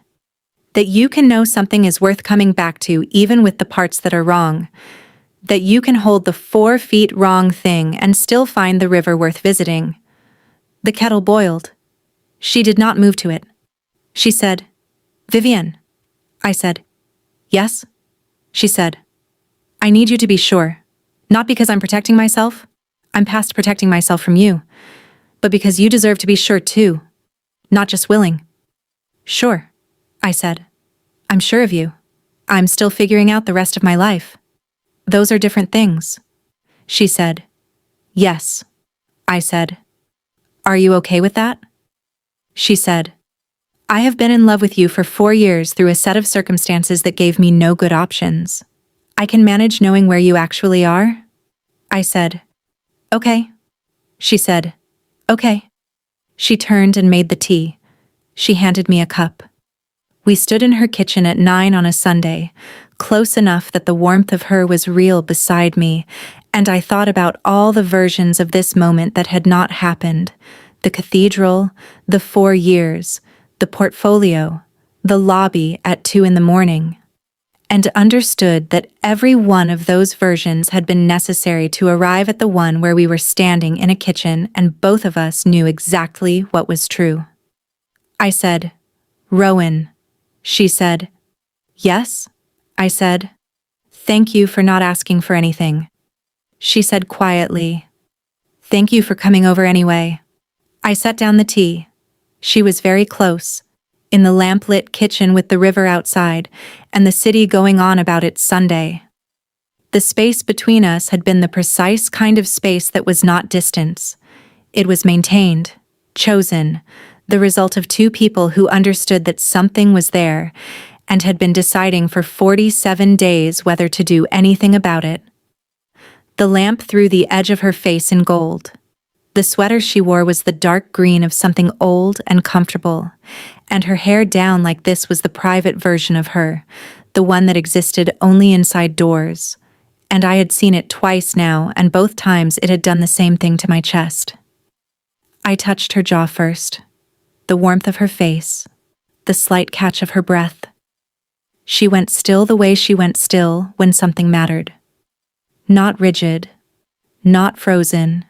"That you can know something is worth coming back to even with the parts that are wrong. That you can hold the 4 feet wrong thing and still find the river worth visiting." The kettle boiled. She did not move to it. She said, "Vivienne." I said, "Yes?" She said, "I need you to be sure. Not because I'm protecting myself. I'm past protecting myself from you. But because you deserve to be sure too. Not just willing." "Sure," I said. "I'm sure of you. I'm still figuring out the rest of my life." "Those are different things." She said, "Yes." I said, "Are you okay with that?" She said, "I have been in love with you for 4 years through a set of circumstances that gave me no good options. I can manage knowing where you actually are." I said, "Okay." She said, "Okay." She turned and made the tea. She handed me a cup. We stood in her kitchen at 9 on a Sunday, close enough that the warmth of her was real beside me, and I thought about all the versions of this moment that had not happened: the cathedral, the 4 years, the portfolio, the lobby at 2 in the morning, and understood that every one of those versions had been necessary to arrive at the one where we were standing in a kitchen and both of us knew exactly what was true. I said, "Rowan." She said, "Yes?" I said, "Thank you for not asking for anything." She said quietly, "Thank you for coming over anyway." I set down the tea. She was very close, in the lamp-lit kitchen with the river outside and the city going on about its Sunday. The space between us had been the precise kind of space that was not distance. It was maintained, chosen, the result of 2 people who understood that something was there and had been deciding for 47 days whether to do anything about it. The lamp threw the edge of her face in gold. The sweater she wore was the dark green of something old and comfortable, and her hair down like this was the private version of her, the one that existed only inside doors. And I had seen it twice now, and both times it had done the same thing to my chest. I touched her jaw first, the warmth of her face, the slight catch of her breath. She went still the way she went still when something mattered. Not rigid, not frozen,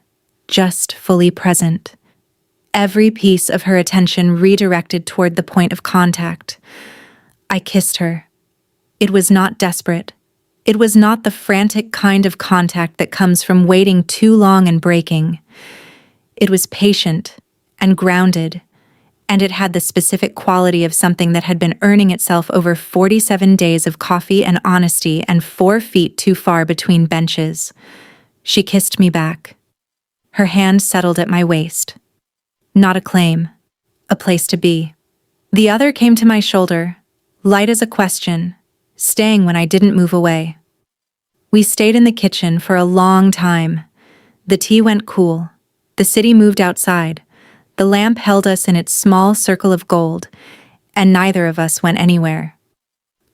just fully present. every piece of her attention redirected toward the point of contact. I kissed her. It was not desperate. It was not the frantic kind of contact that comes from waiting too long and breaking. It was patient and grounded, and it had the specific quality of something that had been earning itself over 47 days of coffee and honesty and 4 feet too far between benches. She kissed me back. Her hand settled at my waist. Not a claim, a place to be. The other came to my shoulder, light as a question, staying when I didn't move away. We stayed in the kitchen for a long time. The tea went cool. The city moved outside. The lamp held us in its small circle of gold, and neither of us went anywhere.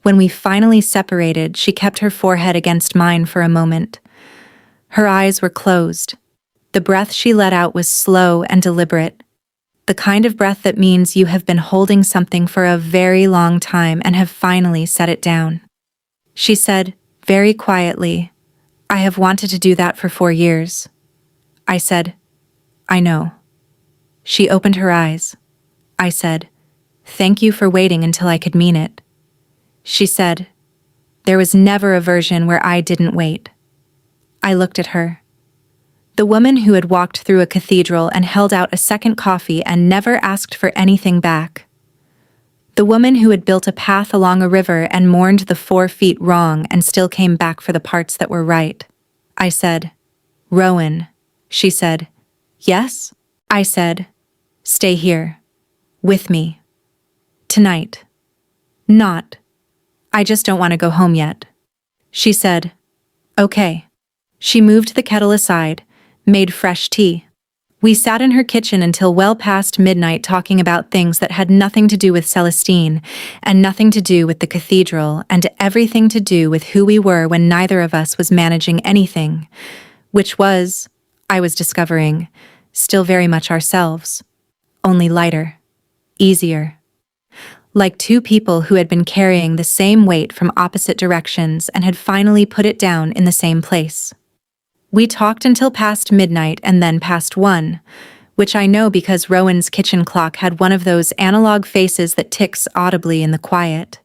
When we finally separated, she kept her forehead against mine for a moment. Her eyes were closed. The breath she let out was slow and deliberate. The kind of breath that means you have been holding something for a very long time and have finally set it down. She said, very quietly, "I have wanted to do that for 4 years." I said, "I know." She opened her eyes. I said, "Thank you for waiting until I could mean it." She said, "There was never a version where I didn't wait." I looked at her. The woman who had walked through a cathedral and held out a second coffee and never asked for anything back. The woman who had built a path along a river and mourned the 4 feet wrong and still came back for the parts that were right. I said, "Rowan." She said, "Yes?" I said, "Stay here. With me. Tonight." "Not. I just don't want to go home yet." She said, "Okay." She moved the kettle aside, made fresh tea. We sat in her kitchen until well past midnight talking about things that had nothing to do with Celestine, and nothing to do with the cathedral, and everything to do with who we were when neither of us was managing anything, which was, I was discovering, still very much ourselves, only lighter, easier. Like 2 people who had been carrying the same weight from opposite directions and had finally put it down in the same place. We talked until past midnight and then past 1, which I know because Rowan's kitchen clock had one of those analog faces that ticks audibly in the quiet.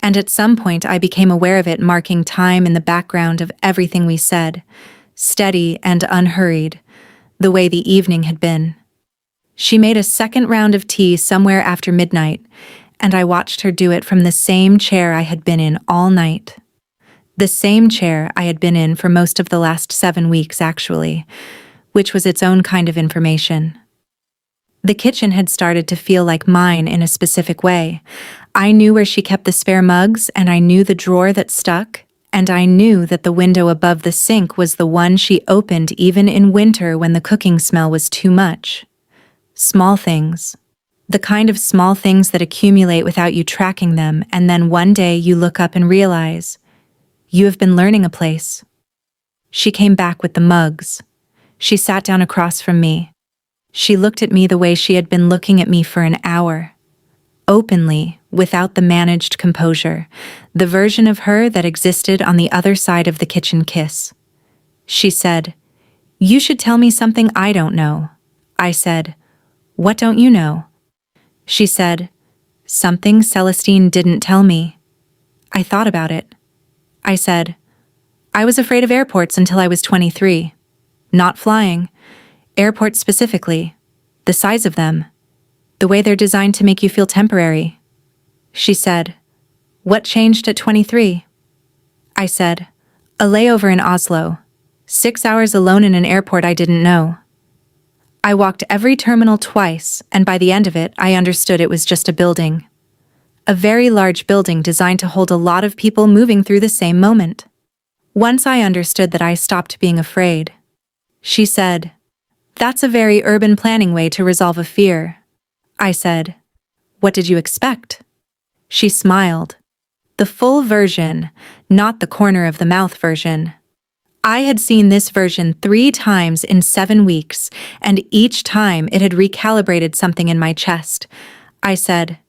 And at some point I became aware of it marking time in the background of everything we said, steady and unhurried, the way the evening had been. She made a second round of tea somewhere after midnight, and I watched her do it from the same chair I had been in all night. The same chair I had been in for most of the last 7 weeks, actually, which was its own kind of information. The kitchen had started to feel like mine in a specific way. I knew where she kept the spare mugs, and I knew the drawer that stuck, and I knew that the window above the sink was the one she opened even in winter when the cooking smell was too much. Small things. The kind of small things that accumulate without you tracking them, and then one day you look up and realize, you have been learning a place. She came back with the mugs. She sat down across from me. She looked at me the way she had been looking at me for an hour. Openly, without the managed composure, the version of her that existed on the other side of the kitchen kiss. She said, "You should tell me something I don't know." I said, "What don't you know?" She said, "Something Celestine didn't tell me." I thought about it. I said, "I was afraid of airports until I was 23. Not flying. Airports specifically. The size of them. The way they're designed to make you feel temporary." She said, "What changed at 23? I said, "A layover in Oslo. 6 hours alone in an airport I didn't know." I walked every terminal twice, and by the end of it, I understood it was just a building. A very large building designed to hold a lot of people moving through the same moment. Once I understood that, I stopped being afraid. She said, "That's a very urban planning way to resolve a fear." I said, "What did you expect?" She smiled. The full version, not the corner of the mouth version. I had seen this version 3 times in 7 weeks, and each time it had recalibrated something in my chest. I said,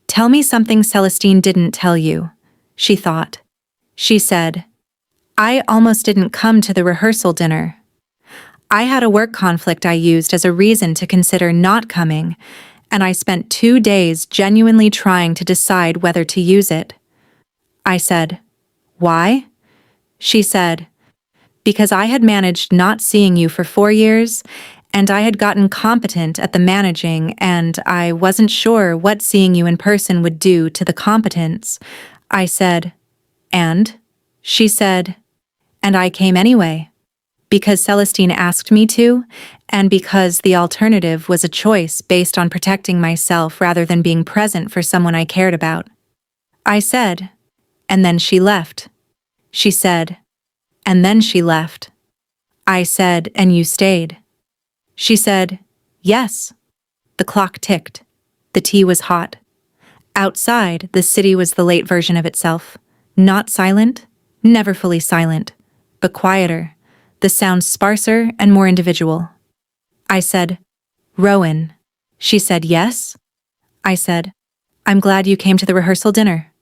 "Tell me something Celestine didn't tell you." She thought. She said, "I almost didn't come to the rehearsal dinner." I had a work conflict I used as a reason to consider not coming, and I spent 2 days genuinely trying to decide whether to use it. I said, "Why?" She said, "Because I had managed not seeing you for 4 years, and I had gotten competent at the managing, and I wasn't sure what seeing you in person would do to the competence." I said, "And?" She said, "And I came anyway. Because Celestine asked me to, and because the alternative was a choice based on protecting myself rather than being present for someone I cared about." I said, "And then she left." She said, "And then she left." I said, "And you stayed?" She said, "Yes." The clock ticked. The tea was hot. Outside, the city was the late version of itself. Not silent, never fully silent, but quieter, the sounds sparser and more individual. I said, "Rowan." She said, "Yes?" I said, "I'm glad you came to the rehearsal dinner."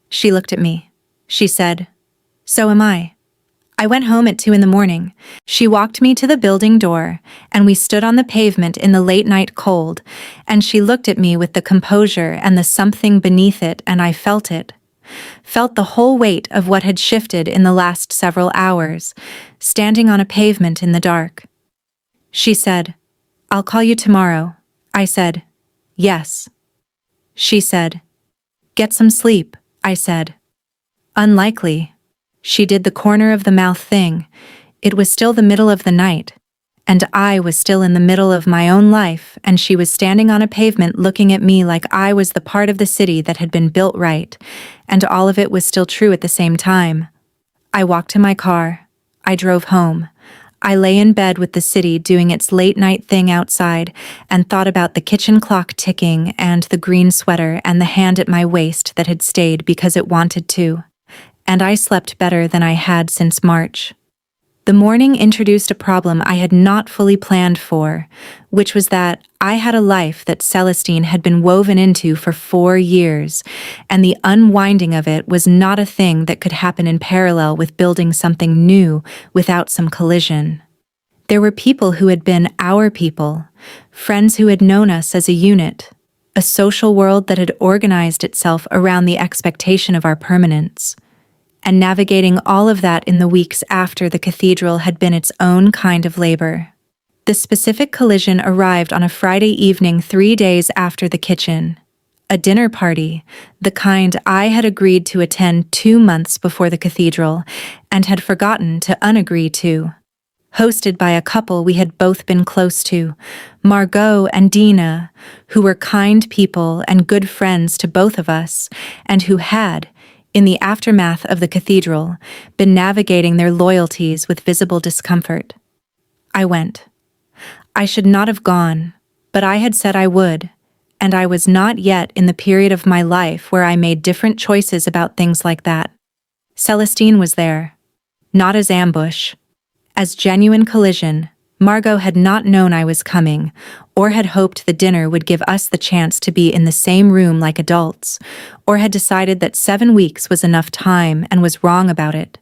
She looked at me. She said, "So am I." I went home at 2 in the morning. She walked me to the building door, and we stood on the pavement in the late night cold, and she looked at me with the composure and the something beneath it, and I felt it. Felt the whole weight of what had shifted in the last several hours, standing on a pavement in the dark. She said, "I'll call you tomorrow." I said, "Yes." She said, "Get some sleep," I said. "Unlikely." She did the corner of the mouth thing. It was still the middle of the night, and I was still in the middle of my own life, and she was standing on a pavement looking at me like I was the part of the city that had been built right, and all of it was still true at the same time. I walked to my car. I drove home. I lay in bed with the city doing its late-night thing outside and thought about the kitchen clock ticking and the green sweater and the hand at my waist that had stayed because it wanted to. And I slept better than I had since March. The morning introduced a problem I had not fully planned for, which was that I had a life that Celestine had been woven into for 4 years, and the unwinding of it was not a thing that could happen in parallel with building something new without some collision. There were people who had been our people, friends who had known us as a unit, a social world that had organized itself around the expectation of our permanence. And navigating all of that in the weeks after the cathedral had been its own kind of labor. The specific collision arrived on a Friday evening 3 days after the kitchen. A dinner party, the kind I had agreed to attend 2 months before the cathedral, and had forgotten to unagree to. Hosted by a couple we had both been close to, Margot and Dina, who were kind people and good friends to both of us, and who had, in the aftermath of the cathedral, been navigating their loyalties with visible discomfort. I went. I should not have gone, but I had said I would, and I was not yet in the period of my life where I made different choices about things like that. Celestine was there. Not as ambush. As genuine collision. Margot had not known I was coming, or had hoped the dinner would give us the chance to be in the same room like adults, or had decided that 7 weeks was enough time and was wrong about it.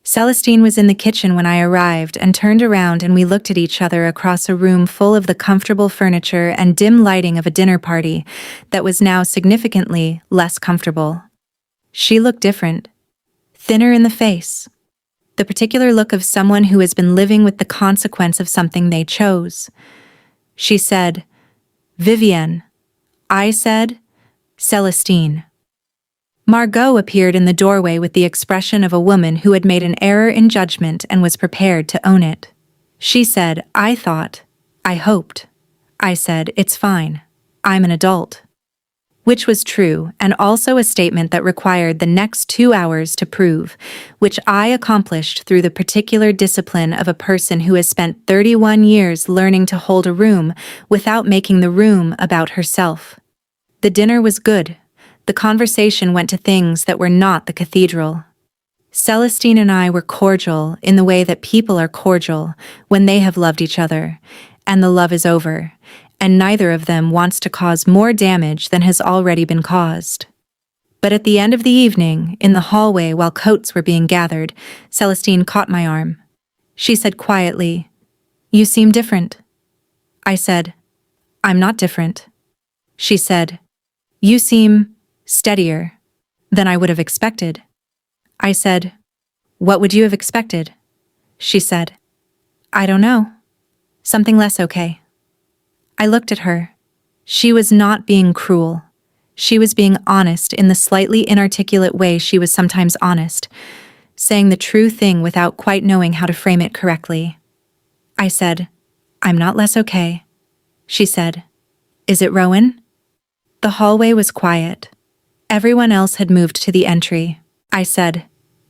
Celestine was in the kitchen when I arrived and turned around, and we looked at each other across a room full of the comfortable furniture and dim lighting of a dinner party that was now significantly less comfortable. She looked different, thinner in the face. The particular look of someone who has been living with the consequence of something they chose. She said, "Vivienne." I said, "Celestine." Margot appeared in the doorway with the expression of a woman who had made an error in judgment and was prepared to own it. She said, "I thought. I hoped." I said, "It's fine. I'm an adult." Which was true, and also a statement that required the next 2 hours to prove, which I accomplished through the particular discipline of a person who has spent 31 years learning to hold a room without making the room about herself. The dinner was good. The conversation went to things that were not the cathedral. Celestine and I were cordial in the way that people are cordial when they have loved each other, and the love is over, and neither of them wants to cause more damage than has already been caused. But at the end of the evening, in the hallway while coats were being gathered, Celestine caught my arm. She said quietly, You seem different. I said, I'm not different. She said, you seem steadier than I would have expected. I said, what would you have expected? She said, I don't know. Something less okay. I looked at her. She was not being cruel. She was being honest in the slightly inarticulate way she was sometimes honest, saying the true thing without quite knowing how to frame it correctly. I said, I'm not less okay. She said, is it Rowan? The hallway was quiet. Everyone else had moved to the entry. I said,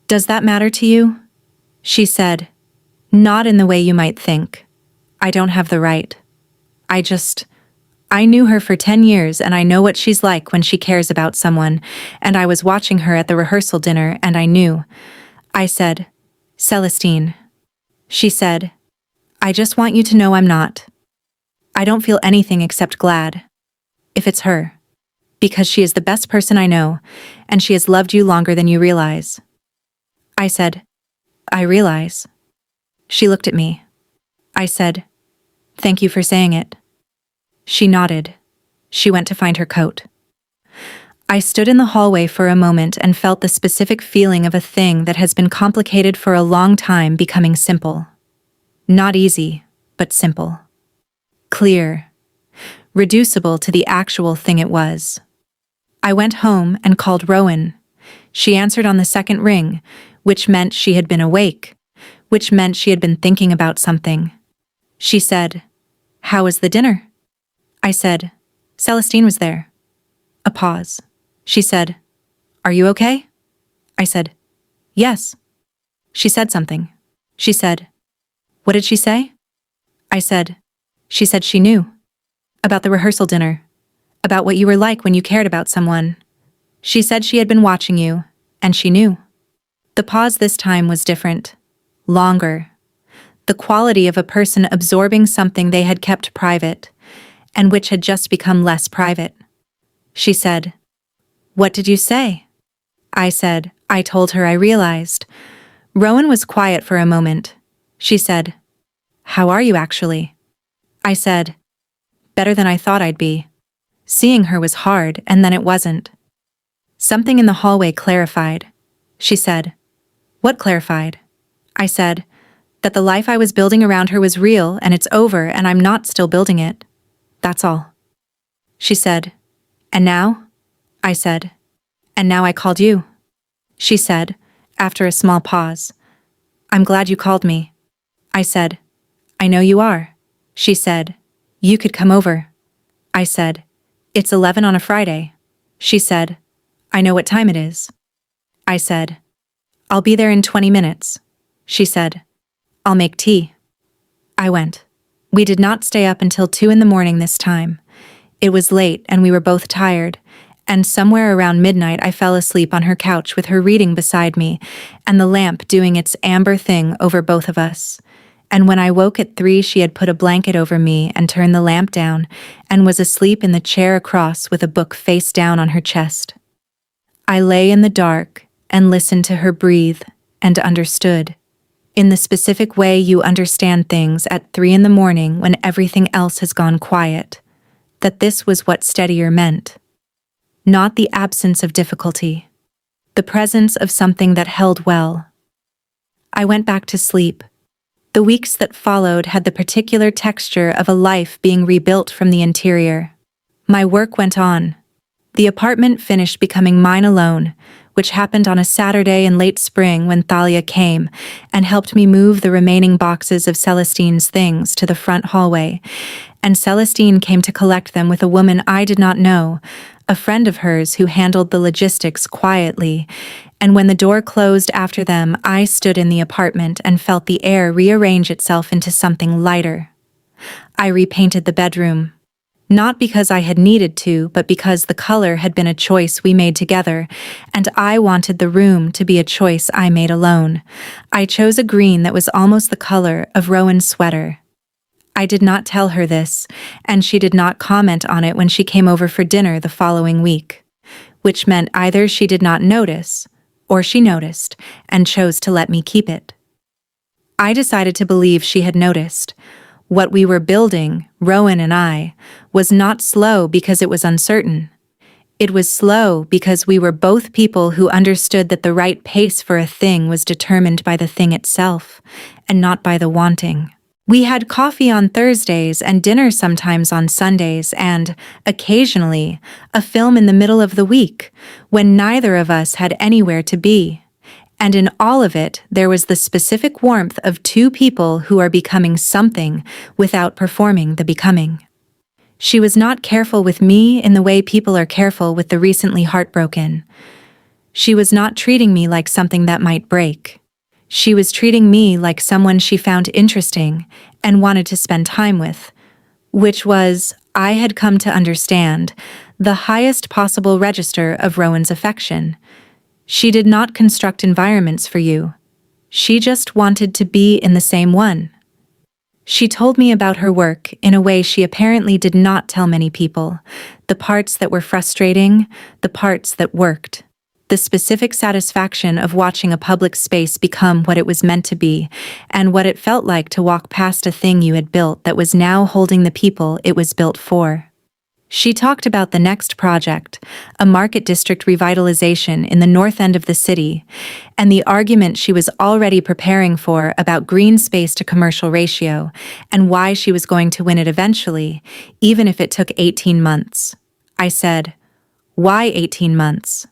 does that matter to you? She said, not in the way you might think. I don't have the right. I knew her for 10 years and I know what she's like when she cares about someone, and I was watching her at the rehearsal dinner and I knew. I said, Celestine. She said, I just want you to know I'm not. I don't feel anything except glad. If it's her. Because she is the best person I know, and she has loved you longer than you realize. I said, I realize. She looked at me. I said, thank you for saying it. She nodded. She went to find her coat. I stood in the hallway for a moment and felt the specific feeling of a thing that has been complicated for a long time becoming simple. Not easy, but simple. Clear. Reducible to the actual thing it was. I went home and called Rowan. She answered on the second ring, which meant she had been awake, which meant she had been thinking about something. She said, how was the dinner? I said, Celestine was there. A pause. She said, are you okay? I said, yes. She said something. She said, what did she say? I said, she said she knew. About the rehearsal dinner. About what you were like when you cared about someone. She said she had been watching you, and she knew. The pause this time was different. Longer. The quality of a person absorbing something they had kept private, and which had just become less private. She said, what did you say? I said, I told her I realized. Rowan was quiet for a moment. She said, how are you actually? I said, better than I thought I'd be. Seeing her was hard, and then it wasn't. Something in the hallway clarified. She said, what clarified? I said, that the life I was building around her was real and it's over and I'm not still building it. That's all. She said, and now? I said, and now I called you. She said, after a small pause, I'm glad you called me. I said, I know you are. She said, you could come over. I said, it's 11 on a Friday. She said, I know what time it is. I said, I'll be there in 20 minutes. She said, I'll make tea. I went. We did not stay up until 2 a.m. this time. It was late and we were both tired, and somewhere around midnight I fell asleep on her couch with her reading beside me and the lamp doing its amber thing over both of us. And when I woke at 3, she had put a blanket over me and turned the lamp down and was asleep in the chair across with a book face down on her chest. I lay in the dark and listened to her breathe and understood, in the specific way you understand things at 3 a.m. when everything else has gone quiet, that this was what steadier meant. Not the absence of difficulty, the presence of something that held well. I went back to sleep. The weeks that followed had the particular texture of a life being rebuilt from the interior. My work went on. The apartment finished becoming mine alone, which happened on a Saturday in late spring when Thalia came and helped me move the remaining boxes of Celestine's things to the front hallway, and Celestine came to collect them with a woman I did not know, a friend of hers who handled the logistics quietly, and when the door closed after them, I stood in the apartment and felt the air rearrange itself into something lighter. I repainted the bedroom. Not because I had needed to, but because the color had been a choice we made together, and I wanted the room to be a choice I made alone. I chose a green that was almost the color of Rowan's sweater. I did not tell her this, and she did not comment on it when she came over for dinner the following week, which meant either she did not notice, or she noticed, and chose to let me keep it. I decided to believe she had noticed. What we were building, Rowan and I, was not slow because it was uncertain. It was slow because we were both people who understood that the right pace for a thing was determined by the thing itself, and not by the wanting. We had coffee on Thursdays and dinner sometimes on Sundays and, occasionally, a film in the middle of the week, when neither of us had anywhere to be. And in all of it, there was the specific warmth of two people who are becoming something without performing the becoming. She was not careful with me in the way people are careful with the recently heartbroken. She was not treating me like something that might break. She was treating me like someone she found interesting and wanted to spend time with, which was, I had come to understand, the highest possible register of Rowan's affection. She did not construct environments for you. She just wanted to be in the same one. She told me about her work in a way she apparently did not tell many people, the parts that were frustrating, the parts that worked. The specific satisfaction of watching a public space become what it was meant to be, and what it felt like to walk past a thing you had built that was now holding the people it was built for. She talked about the next project, a market district revitalization in the north end of the city, and the argument she was already preparing for about green space to commercial ratio, and why she was going to win it eventually, even if it took 18 months. I said, "Why 18 months?"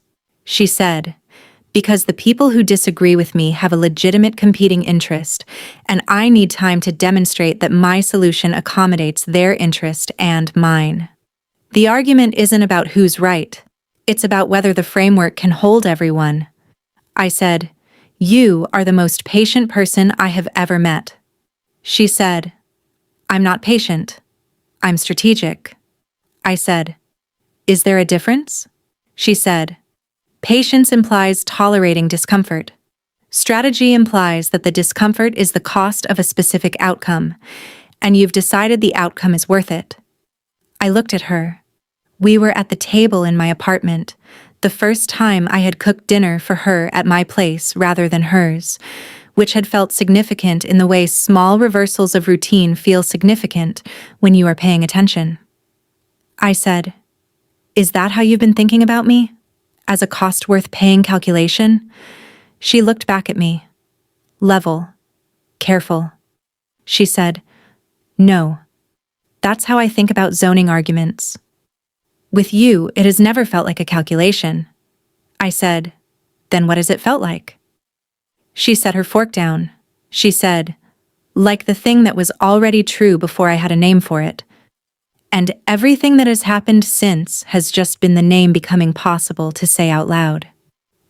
She said, "Because the people who disagree with me have a legitimate competing interest, and I need time to demonstrate that my solution accommodates their interest and mine. The argument isn't about who's right. It's about whether the framework can hold everyone." I said, "You are the most patient person I have ever met." She said, "I'm not patient. I'm strategic." I said, "Is there a difference?" She said, "Patience implies tolerating discomfort. Strategy implies that the discomfort is the cost of a specific outcome, and you've decided the outcome is worth it." I looked at her. We were at the table in my apartment, the first time I had cooked dinner for her at my place rather than hers, which had felt significant in the way small reversals of routine feel significant when you are paying attention. I said, "Is that how you've been thinking about me? As a cost worth paying calculation?" She looked back at me. Level. Careful. She said, "No. That's how I think about zoning arguments. With you, it has never felt like a calculation." I said, "Then what has it felt like?" She set her fork down. She said, "Like the thing that was already true before I had a name for it. And everything that has happened since has just been the name becoming possible to say out loud."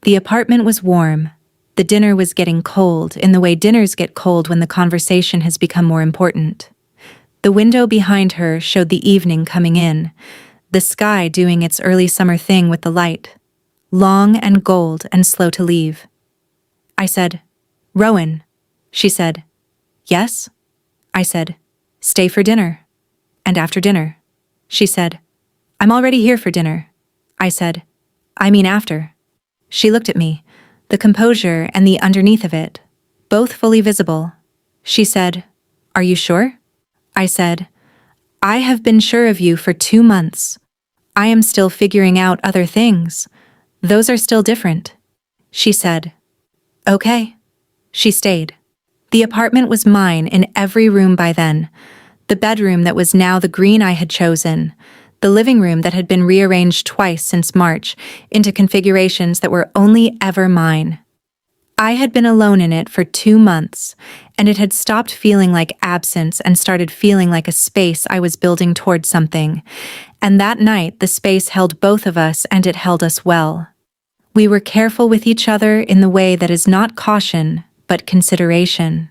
The apartment was warm. The dinner was getting cold in the way dinners get cold when the conversation has become more important. The window behind her showed the evening coming in, the sky doing its early summer thing with the light, long and gold and slow to leave. I said, "Rowan." She said, "Yes?" I said, "Stay for dinner." "And after dinner?" She said, "I'm already here for dinner." I said, "I mean after." She looked at me, the composure and the underneath of it, both fully visible. She said, "Are you sure?" I said, "I have been sure of you for 2 months. I am still figuring out other things. Those are still different." She said, "Okay." She stayed. The apartment was mine in every room by then. The bedroom that was now the green I had chosen. The living room that had been rearranged twice since March into configurations that were only ever mine. I had been alone in it for 2 months, and it had stopped feeling like absence and started feeling like a space I was building toward something. And that night, the space held both of us, and it held us well. We were careful with each other in the way that is not caution, but consideration.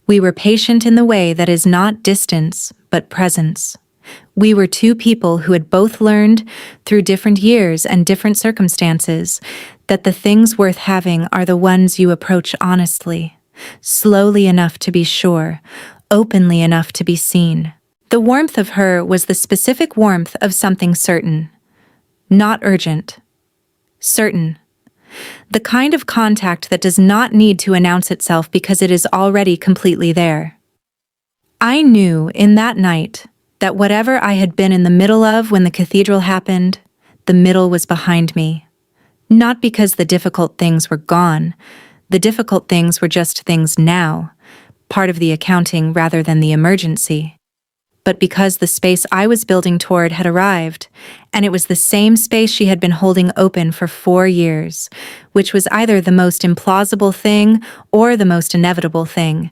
We were patient in the way that is not distance, but presence. We were two people who had both learned, through different years and different circumstances, that the things worth having are the ones you approach honestly, slowly enough to be sure, openly enough to be seen. The warmth of her was the specific warmth of something certain, not urgent. Certain. The kind of contact that does not need to announce itself because it is already completely there. I knew in that night that whatever I had been in the middle of when the cathedral happened, the middle was behind me. Not because the difficult things were gone. The difficult things were just things now, part of the accounting rather than the emergency. But because the space I was building toward had arrived, and it was the same space she had been holding open for 4 years, which was either the most implausible thing or the most inevitable thing,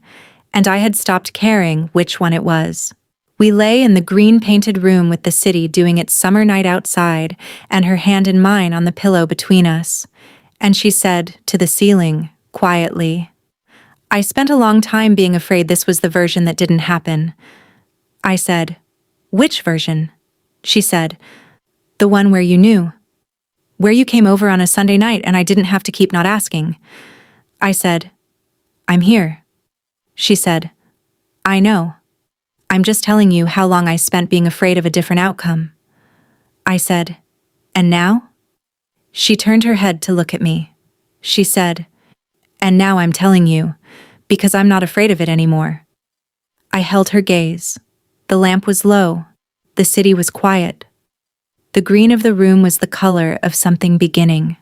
and I had stopped caring which one it was. We lay in the green-painted room with the city doing its summer night outside, and her hand in mine on the pillow between us, and she said to the ceiling, quietly, "I spent a long time being afraid this was the version that didn't happen." I said, "Which version?" She said, "The one where you knew. Where you came over on a Sunday night and I didn't have to keep not asking." I said, "I'm here." She said, "I know. I'm just telling you how long I spent being afraid of a different outcome." I said, "And now?" She turned her head to look at me. She said, "And now I'm telling you, because I'm not afraid of it anymore." I held her gaze. The lamp was low. The city was quiet. The green of the room was the color of something beginning.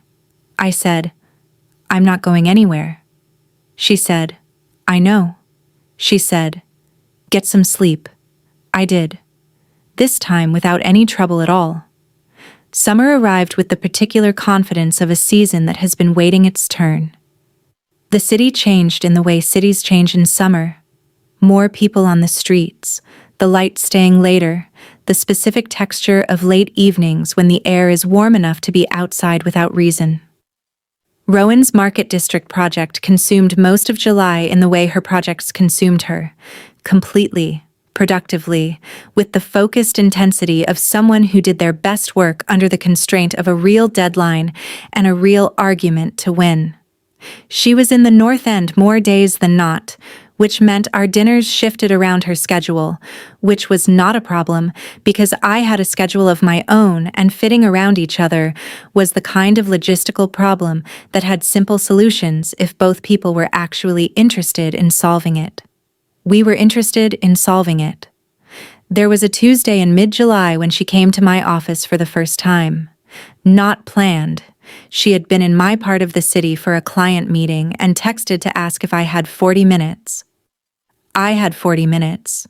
I said, "I'm not going anywhere." She said, "I know." She said, "Get some sleep." I did. This time without any trouble at all. Summer arrived with the particular confidence of a season that has been waiting its turn. The city changed in the way cities change in summer. More people on the streets, the light staying later, the specific texture of late evenings when the air is warm enough to be outside without reason. Rowan's Market District project consumed most of July in the way her projects consumed her, completely, productively, with the focused intensity of someone who did their best work under the constraint of a real deadline and a real argument to win. She was in the North End more days than not, which meant our dinners shifted around her schedule, which was not a problem because I had a schedule of my own and fitting around each other was the kind of logistical problem that had simple solutions if both people were actually interested in solving it. We were interested in solving it. There was a Tuesday in mid-July when she came to my office for the first time. Not planned. She had been in my part of the city for a client meeting and texted to ask if I had 40 minutes. I had 40 minutes.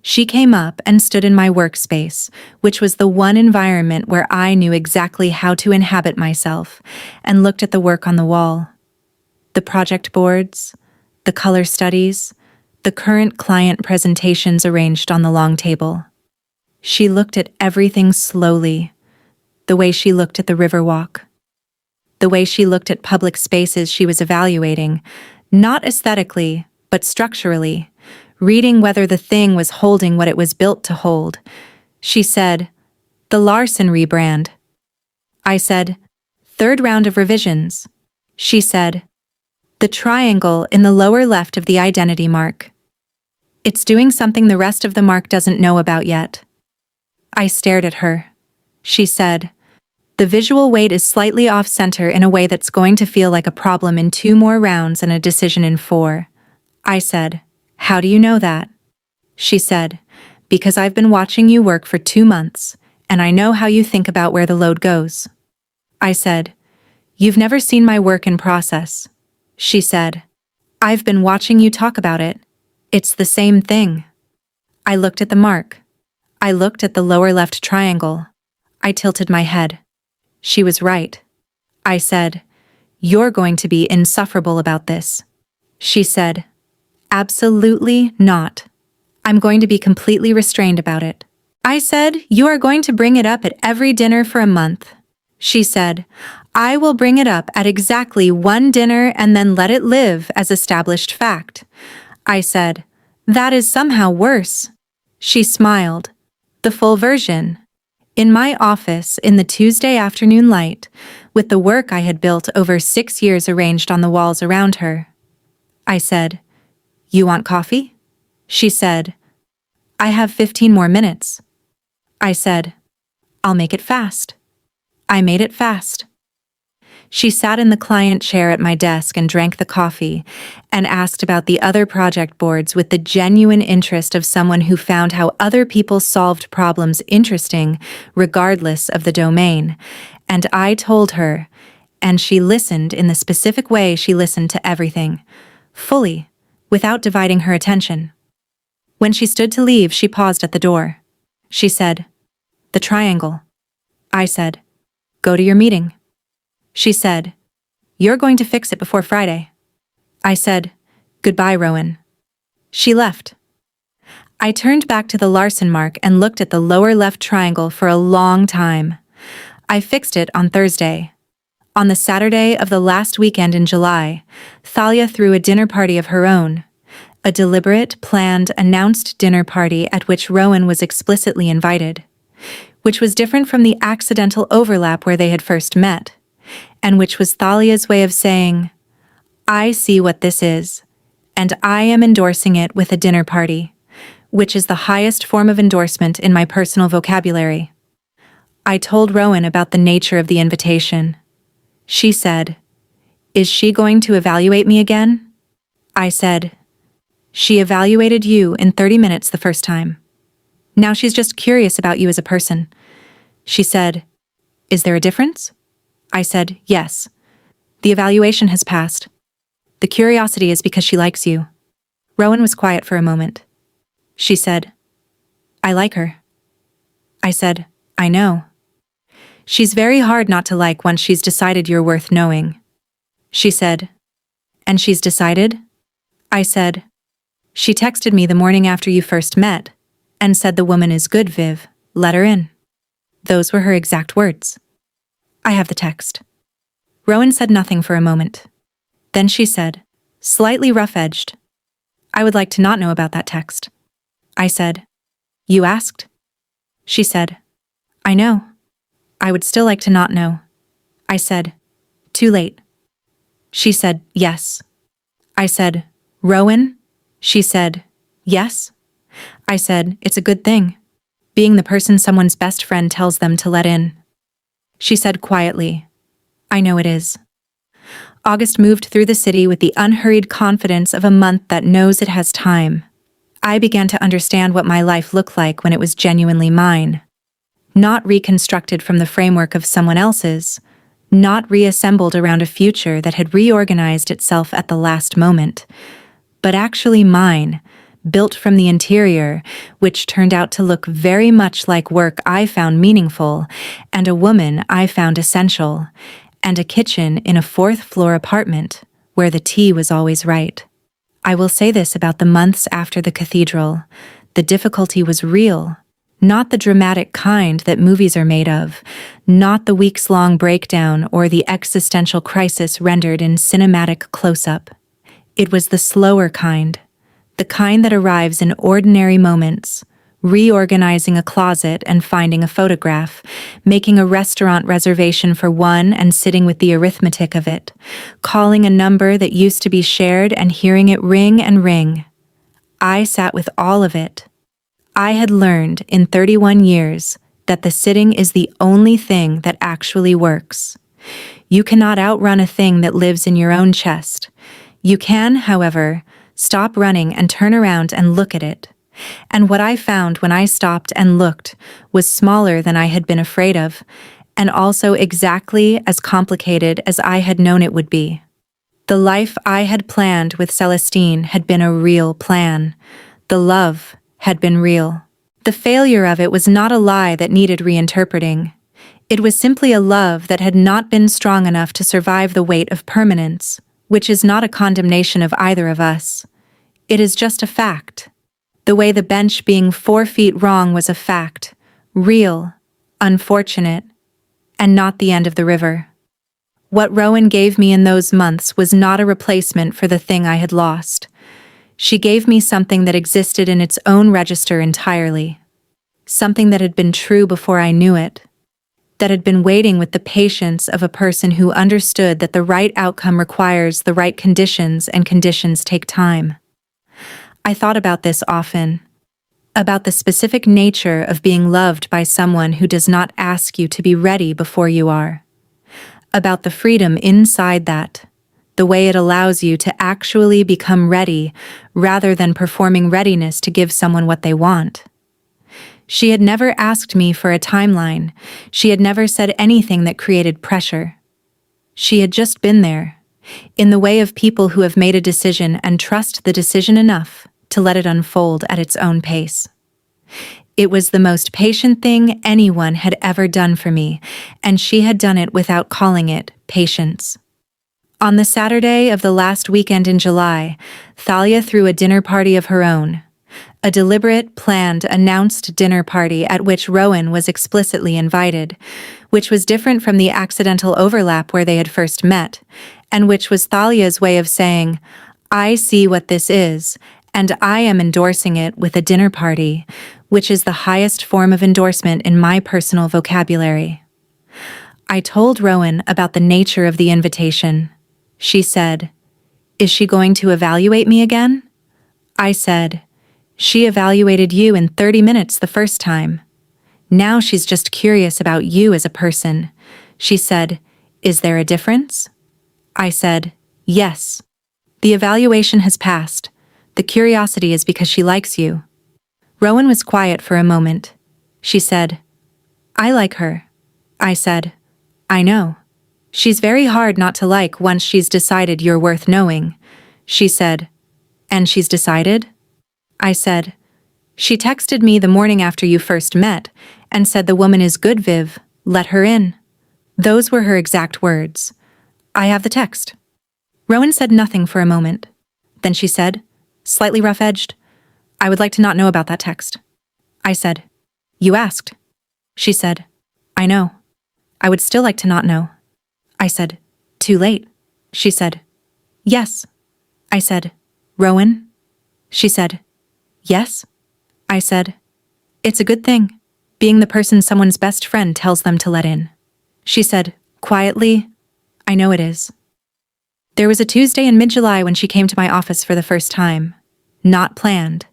She came up and stood in my workspace, which was the one environment where I knew exactly how to inhabit myself, and looked at the work on the wall. The project boards, the color studies, the current client presentations arranged on the long table. She looked at everything slowly, the way she looked at the Riverwalk, the way she looked at public spaces she was evaluating, not aesthetically, but structurally, reading whether the thing was holding what it was built to hold. She said, "The Larson rebrand." I said, "Third round of revisions." She said, "The triangle in the lower left of the identity mark. It's doing something the rest of the mark doesn't know about yet." I stared at her. She said, "The visual weight is slightly off-center in a way that's going to feel like a problem in 2 more rounds and a decision in 4. I said, "How do you know that?" She said, "Because I've been watching you work for 2 months, and I know how you think about where the load goes." I said, "You've never seen my work in process." She said, "I've been watching you talk about it. It's the same thing." I looked at the mark. I looked at the lower left triangle. I tilted my head. She was right. I said, "You're going to be insufferable about this." She said, "Absolutely not. I'm going to be completely restrained about it." I said, "You are going to bring it up at every dinner for a month." She said, "I will bring it up at exactly 1 dinner and then let it live as established fact." I said, "That is somehow worse." She smiled. "The full version. In my office in the Tuesday afternoon light, with the work I had built over 6 years arranged on the walls around her." I said, "You want coffee?" She said, "I have 15 more minutes." I said, "I'll make it fast." I made it fast. She sat in the client chair at my desk and drank the coffee, and asked about the other project boards with the genuine interest of someone who found how other people solved problems interesting, regardless of the domain. And I told her, and she listened in the specific way she listened to everything, fully, without dividing her attention. When she stood to leave, she paused at the door. She said, "The triangle." I said, "Go to your meeting." She said, "You're going to fix it before Friday." I said, "Goodbye, Rowan." She left. I turned back to the Larson mark and looked at the lower left triangle for a long time. I fixed it on Thursday. On the Saturday of the last weekend in July, Thalia threw a dinner party of her own. A deliberate, planned, announced dinner party at which Rowan was explicitly invited, which was different from the accidental overlap where they had first met, and which was Thalia's way of saying, "I see what this is, and I am endorsing it with a dinner party," which is the highest form of endorsement in my personal vocabulary. I told Rowan about the nature of the invitation. She said, "Is she going to evaluate me again?" I said, "She evaluated you in 30 minutes the first time. Now she's just curious about you as a person." She said, "Is there a difference?" I said, "Yes. The evaluation has passed. The curiosity is because she likes you." Rowan was quiet for a moment. She said, "I like her." I said, "I know. She's very hard not to like once she's decided you're worth knowing." She said, "And she's decided?" I said, "She texted me the morning after you first met and said the woman is good, Viv. Let her in." Those were her exact words. I have the text. Rowan said nothing for a moment. Then she said, slightly rough-edged, "I would like to not know about that text." I said, "You asked?" She said, "I know. I would still like to not know." I said, "Too late." She said, "Yes." I said, "Rowan?" She said, "Yes." I said, "It's a good thing. Being the person someone's best friend tells them to let in." She said quietly, "I know it is." August moved through the city with the unhurried confidence of a month that knows it has time. I began to understand what my life looked like when it was genuinely mine. Not reconstructed from the framework of someone else's, not reassembled around a future that had reorganized itself at the last moment, but actually mine, built from the interior, which turned out to look very much like work I found meaningful, and a woman I found essential, and a kitchen in a fourth-floor apartment where the tea was always right. I will say this about the months after the cathedral: the difficulty was real, not the dramatic kind that movies are made of, not the weeks-long breakdown or the existential crisis rendered in cinematic close-up. It was the slower kind, the kind that arrives in ordinary moments, reorganizing a closet and finding a photograph, making a restaurant reservation for one and sitting with the arithmetic of it, calling a number that used to be shared and hearing it ring and ring. I sat with all of it. I had learned in 31 years that the sitting is the only thing that actually works. You cannot outrun a thing that lives in your own chest. You can, however, stop running and turn around and look at it. And what I found when I stopped and looked was smaller than I had been afraid of, and also exactly as complicated as I had known it would be. The life I had planned with Celestine had been a real plan. The love had been real. The failure of it was not a lie that needed reinterpreting. It was simply a love that had not been strong enough to survive the weight of permanence, which is not a condemnation of either of us. It is just a fact. The way the bench being 4 feet wrong was a fact, real, unfortunate, and not the end of the river. What Rowan gave me in those months was not a replacement for the thing I had lost. She gave me something that existed in its own register entirely. Something that had been true before I knew it. That had been waiting with the patience of a person who understood that the right outcome requires the right conditions, and conditions take time. I thought about this often. About the specific nature of being loved by someone who does not ask you to be ready before you are. about the freedom inside that, the way it allows you to actually become ready rather than performing readiness to give someone what they want. She had never asked me for a timeline. She had never said anything that created pressure. She had just been there, in the way of people who have made a decision and trust the decision enough to let it unfold at its own pace. It was the most patient thing anyone had ever done for me, and she had done it without calling it patience. On the Saturday of the last weekend in July, Thalia threw a dinner party of her own. A deliberate, planned, announced dinner party at which Rowan was explicitly invited, which was different from the accidental overlap where they had first met, and which was Thalia's way of saying, "I see what this is, and I am endorsing it with a dinner party," which is the highest form of endorsement in my personal vocabulary. I told Rowan about the nature of the invitation. She said, "Is she going to evaluate me again?" I said, "She evaluated you in 30 minutes the first time. Now she's just curious about you as a person." She said, "Is there a difference?" I said, "Yes. The evaluation has passed. The curiosity is because she likes you." Rowan was quiet for a moment. She said, "I like her." I said, "I know. She's very hard not to like once she's decided you're worth knowing." She said, "And she's decided?" I said, "She texted me the morning after you first met and said the woman is good, Viv. Let her in." Those were her exact words. I have the text. Rowan said nothing for a moment. Then she said, slightly rough-edged, "I would like to not know about that text." I said, "You asked." She said, "I know. I would still like to not know." I said, "Too late." She said, "Yes." I said, "Rowan?" She said, "Yes." I said, "It's a good thing, being the person someone's best friend tells them to let in." She said, quietly, "I know it is." There was a Tuesday in mid-July when she came to my office for the first time. Not planned.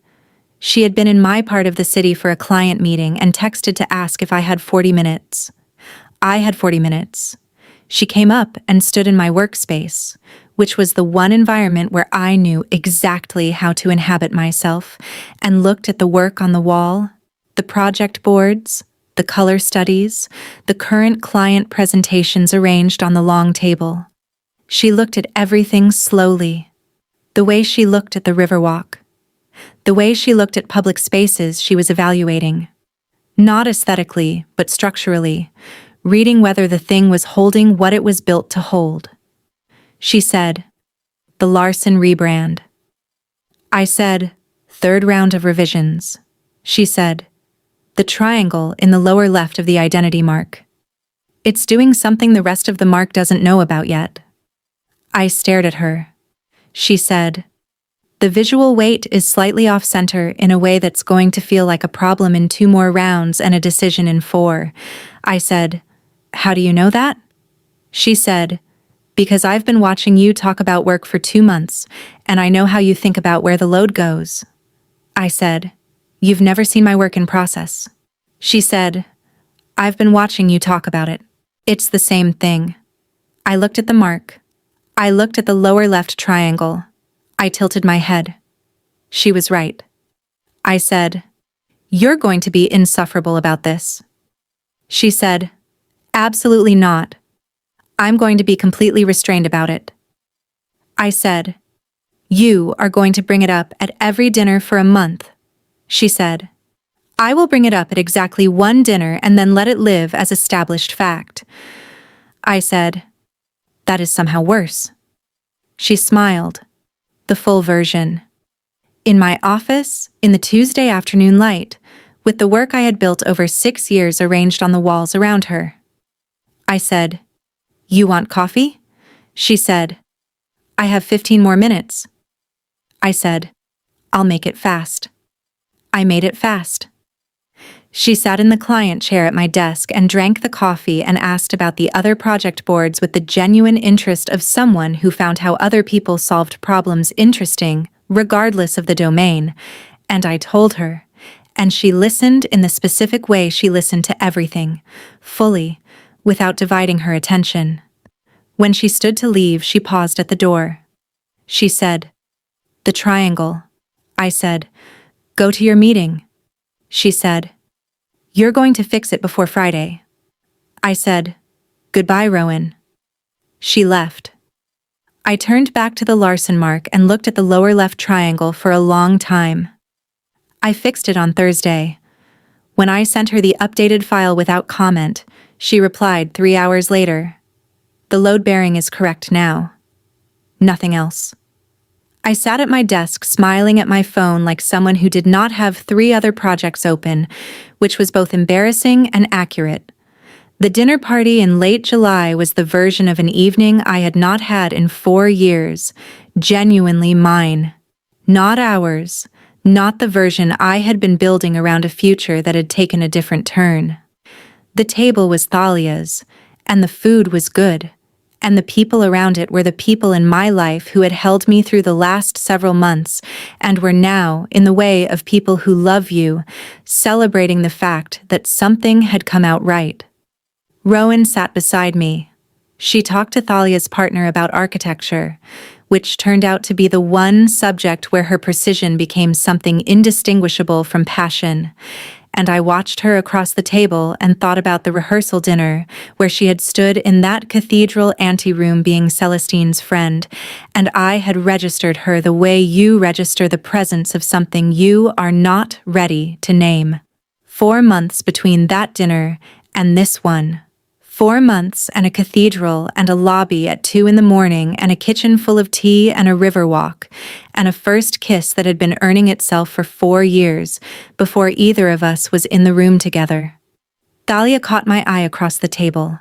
She had been in my part of the city for a client meeting and texted to ask if I had 40 minutes. I had 40 minutes. She came up and stood in my workspace, which was the one environment where I knew exactly how to inhabit myself, and looked at the work on the wall, the project boards, the color studies, the current client presentations arranged on the long table. She looked at everything slowly. The way she looked at the Riverwalk. The way she looked at public spaces she was evaluating. Not aesthetically, but structurally, reading whether the thing was holding what it was built to hold. She said, "The Larson rebrand." I said, "Third round of revisions." She said, "The triangle in the lower left of the identity mark. It's doing something the rest of the mark doesn't know about yet." I stared at her. She said, "The visual weight is slightly off-center in a way that's going to feel like a problem in 2 more rounds and a decision in 4. I said, "How do you know that?" She said, "Because I've been watching you talk about work for 2 months, and I know how you think about where the load goes." I said, "You've never seen my work in process." She said, "I've been watching you talk about it. It's the same thing." I looked at the mark. I looked at the lower left triangle. I tilted my head. She was right. I said, "You're going to be insufferable about this." She said, "Absolutely not. I'm going to be completely restrained about it." I said, "You are going to bring it up at every dinner for a month." She said, "I will bring it up at exactly 1 dinner and then let it live as established fact." I said, "That is somehow worse." She smiled. The full version. In my office, in the Tuesday afternoon light, with the work I had built over 6 years arranged on the walls around her. I said, "You want coffee?" She said, "I have 15 more minutes." I said, "I'll make it fast." I made it fast. She sat in the client chair at my desk and drank the coffee and asked about the other project boards with the genuine interest of someone who found how other people solved problems interesting, regardless of the domain, and I told her, and she listened in the specific way she listened to everything, fully, without dividing her attention. When she stood to leave, she paused at the door. She said, "The triangle." I said, "Go to your meeting." She said, "You're going to fix it before Friday." I said, "Goodbye, Rowan." She left. I turned back to the Larson mark and looked at the lower left triangle for a long time. I fixed it on Thursday. When I sent her the updated file without comment, she replied 3 hours later, "The load bearing is correct now." Nothing else. I sat at my desk smiling at my phone like someone who did not have 3 other projects open, which was both embarrassing and accurate. The dinner party in late July was the version of an evening I had not had in 4 years, genuinely mine. Not ours, not the version I had been building around a future that had taken a different turn. The table was Thalia's, and the food was good, and the people around it were the people in my life who had held me through the last several months and were now, in the way of people who love you, celebrating the fact that something had come out right. Rowan sat beside me. She talked to Thalia's partner about architecture, which turned out to be the one subject where her precision became something indistinguishable from passion, and I watched her across the table and thought about the rehearsal dinner where she had stood in that cathedral anteroom being Celestine's friend, and I had registered her the way you register the presence of something you are not ready to name. 4 months between that dinner and this one. 4 months and a cathedral and a lobby at 2 in the morning and a kitchen full of tea and a river walk, and a first kiss that had been earning itself for 4 years before either of us was in the room together. Thalia caught my eye across the table.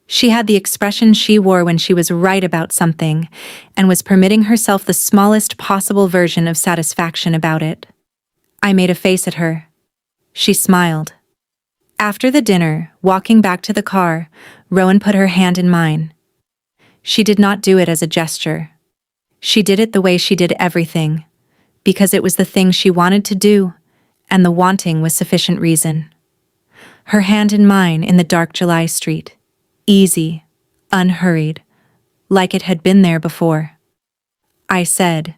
She had the expression she wore when she was right about something and was permitting herself the smallest possible version of satisfaction about it. I made a face at her. She smiled. After the dinner, walking back to the car, Rowan put her hand in mine. She did not do it as a gesture. She did it the way she did everything, because it was the thing she wanted to do, and the wanting was sufficient reason. Her hand in mine in the dark July street, easy, unhurried, like it had been there before. I said,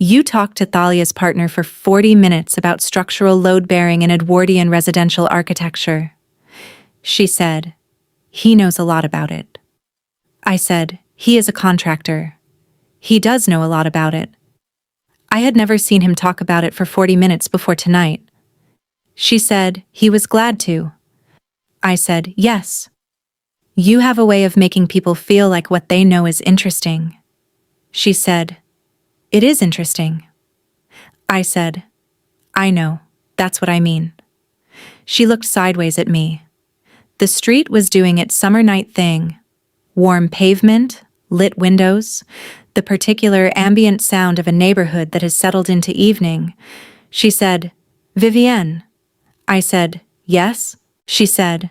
"You talked to Thalia's partner for 40 minutes about structural load-bearing in Edwardian residential architecture." She said, "He knows a lot about it." I said, "He is a contractor. He does know a lot about it." I had never seen him talk about it for 40 minutes before tonight. She said, "He was glad to." I said, "Yes. You have a way of making people feel like what they know is interesting." She said, "It is interesting." I said, "I know, that's what I mean." She looked sideways at me. The street was doing its summer night thing. Warm pavement, lit windows, the particular ambient sound of a neighborhood that has settled into evening. She said, "Vivienne." I said, "Yes?" She said,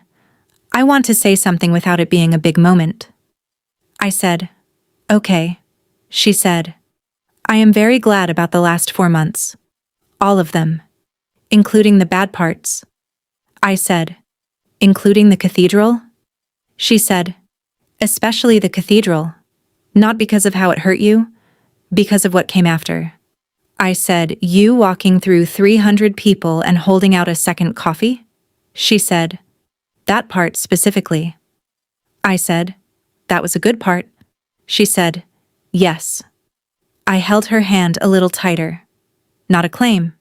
"I want to say something without it being a big moment." I said, "Okay." She said, "I am very glad about the last 4 months. All of them. Including the bad parts." I said, "Including the cathedral?" She said, "Especially the cathedral. Not because of how it hurt you, because of what came after." I said, "You walking through 300 people and holding out a second coffee?" She said, "That part specifically." I said, "That was a good part." She said, "Yes." I held her hand a little tighter. Not a claim,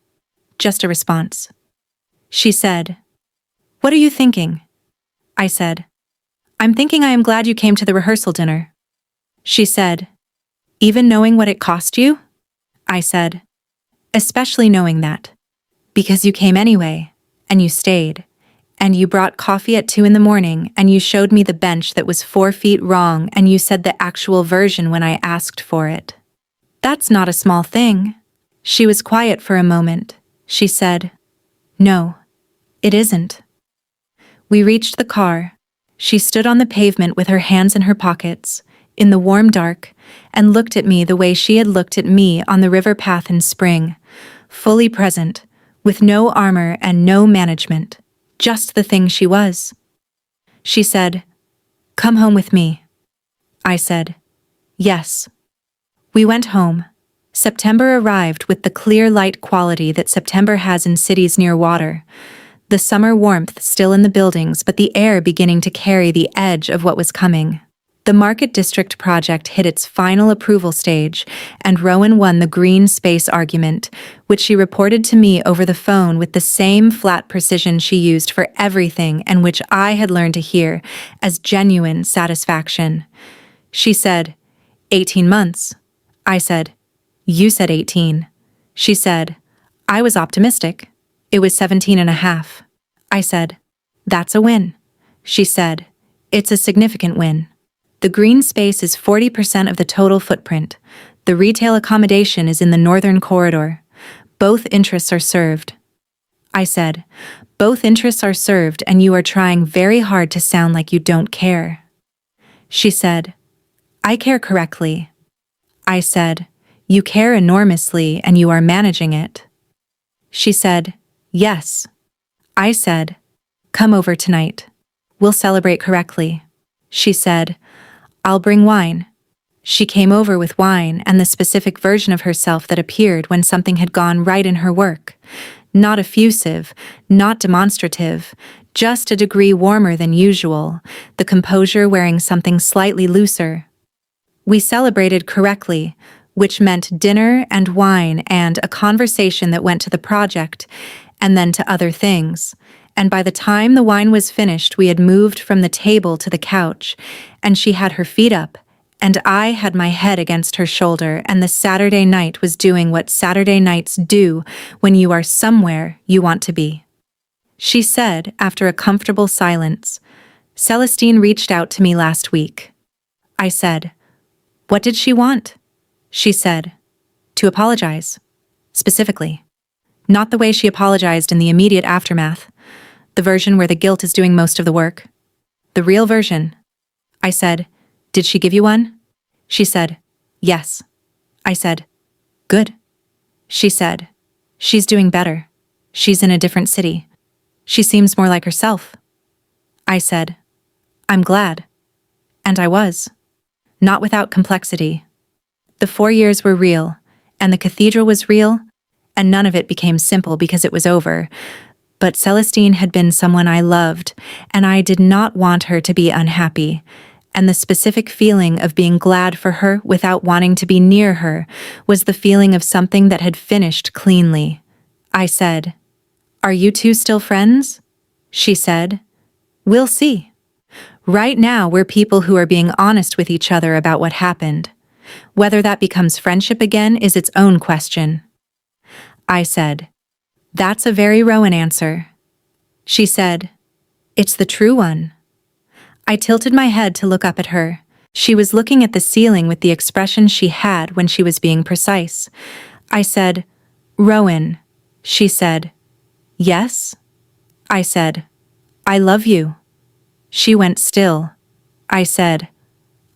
just a response. She said, "What are you thinking?" I said, "I'm thinking I am glad you came to the rehearsal dinner." She said, "Even knowing what it cost you?" I said, "Especially knowing that. Because you came anyway, and you stayed, and you brought coffee at 2 in the morning, and you showed me the bench that was 4 feet wrong, and you said the actual version when I asked for it. That's not a small thing." She was quiet for a moment. She said, "No, it isn't." We reached the car. She stood on the pavement with her hands in her pockets, in the warm dark, and looked at me the way she had looked at me on the river path in spring, fully present, with no armor and no management, just the thing she was. She said, "Come home with me." I said. Yes. We went home. September arrived with the clear light quality that September has in cities near water. The summer warmth still in the buildings, but the air beginning to carry the edge of what was coming. The Market District project hit its final approval stage, and Rowan won the green space argument, which she reported to me over the phone with the same flat precision she used for everything and which I had learned to hear as genuine satisfaction. She said, 18 months. I said, you said 18. She said, I was optimistic. It was 17 and a half. I said, that's a win. She said, it's a significant win. The green space is 40% of the total footprint. The retail accommodation is in the northern corridor. Both interests are served. I said, both interests are served and you are trying very hard to sound like you don't care. She said, I care correctly. I said, you care enormously and you are managing it. She said, yes. I said, come over tonight. We'll celebrate correctly. She said, I'll bring wine. She came over with wine and the specific version of herself that appeared when something had gone right in her work. Not effusive, not demonstrative, just a degree warmer than usual, the composure wearing something slightly looser. We celebrated correctly, which meant dinner and wine and a conversation that went to the project, and then to other things. And by the time the wine was finished, we had moved from the table to the couch, and she had her feet up, and I had my head against her shoulder, and the Saturday night was doing what Saturday nights do when you are somewhere you want to be. She said, after a comfortable silence, Celestine reached out to me last week. I said, what did she want? She said, to apologize. Specifically. Not the way she apologized in the immediate aftermath. The version where the guilt is doing most of the work. The real version. I said, did she give you one? She said, yes. I said, good. She said, she's doing better. She's in a different city. She seems more like herself. I said, I'm glad. And I was. Not without complexity. The 4 years were real, and the cathedral was real, and none of it became simple because it was over. But Celestine had been someone I loved, and I did not want her to be unhappy, and the specific feeling of being glad for her without wanting to be near her was the feeling of something that had finished cleanly. I said, are you two still friends? She said, we'll see. Right now we're people who are being honest with each other about what happened. Whether that becomes friendship again is its own question. I said, that's a very Rowan answer. She said, it's the true one. I tilted my head to look up at her. She was looking at the ceiling with the expression she had when she was being precise. I said, Rowan. She said, yes? I said, I love you. She went still. I said,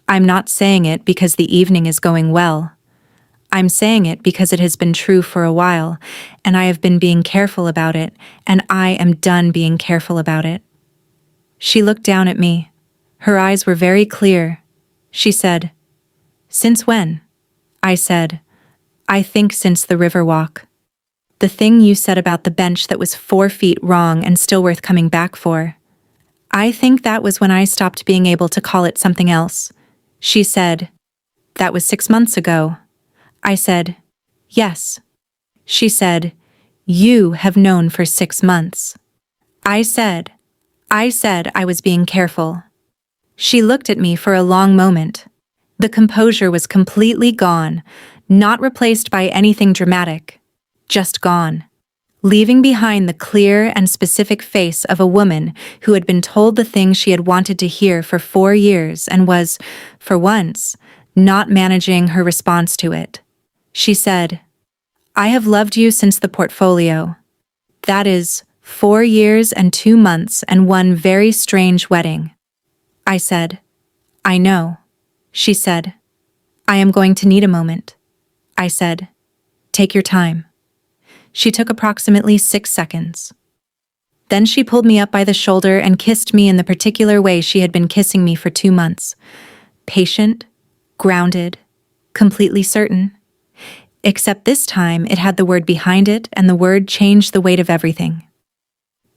I'm not saying it because the evening is going well. I'm saying it because it has been true for a while, and I have been being careful about it, and I am done being careful about it. She looked down at me. Her eyes were very clear. She said, since when? I said, I think since the river walk. The thing you said about the bench that was 4 feet wrong and still worth coming back for. I think that was when I stopped being able to call it something else. She said, that was 6 months ago. I said, yes. She said, you have known for 6 months. I said I was being careful. She looked at me for a long moment. The composure was completely gone, not replaced by anything dramatic, just gone, leaving behind the clear and specific face of a woman who had been told the thing she had wanted to hear for 4 years and was, for once, not managing her response to it. She said, I have loved you since the portfolio. That is 4 years and 2 months and one very strange wedding. I said, I know. She said, I am going to need a moment. I said, take your time. She took approximately 6 seconds. Then she pulled me up by the shoulder and kissed me in the particular way she had been kissing me for 2 months. patient, grounded, completely certain. Except this time it had the word behind it, and the word changed the weight of everything.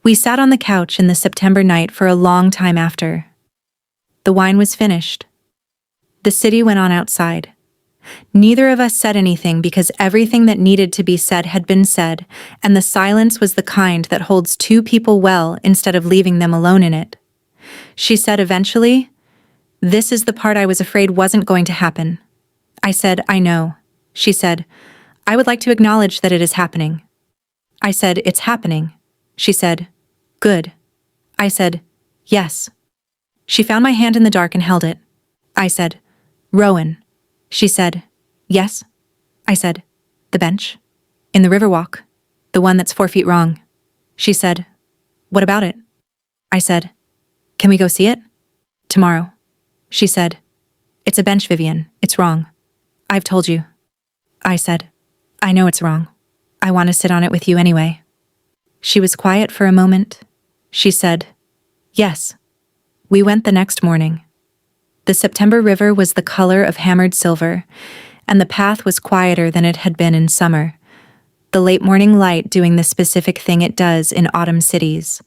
We sat on the couch in the September night for a long time after. The wine was finished. The city went on outside. Neither of us said anything because everything that needed to be said had been said, and the silence was the kind that holds two people well instead of leaving them alone in it. She said eventually, "This is the part I was afraid wasn't going to happen." I said, "I know." She said, "I would like to acknowledge that it is happening." I said, "It's happening." She said, "Good." I said, "Yes." She found my hand in the dark and held it. I said, "Rowan." She said, "Yes." I said, "The bench? In the Riverwalk. The one that's 4 feet wrong." She said, "What about it?" I said, "Can we go see it? Tomorrow." She said, "It's a bench, Vivian. It's wrong. I've told you." I said, "I know it's wrong. I want to sit on it with you anyway." She was quiet for a moment. She said, "Yes." We went the next morning. The September river was the color of hammered silver, and the path was quieter than it had been in summer, the late morning light doing the specific thing it does in autumn cities.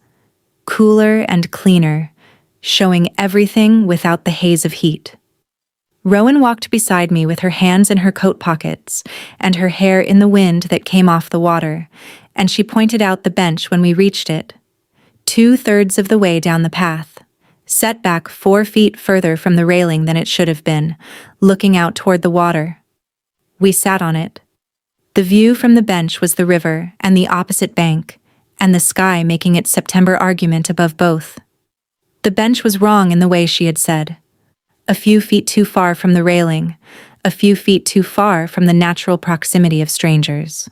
Cooler and cleaner, showing everything without the haze of heat. Rowan walked beside me with her hands in her coat pockets and her hair in the wind that came off the water, and she pointed out the bench when we reached it. 2/3 of the way down the path, set back 4 feet further from the railing than it should have been, looking out toward the water. We sat on it. The view from the bench was the river and the opposite bank, and the sky making its September argument above both. The bench was wrong in the way she had said. A few feet too far from the railing, a few feet too far from the natural proximity of strangers.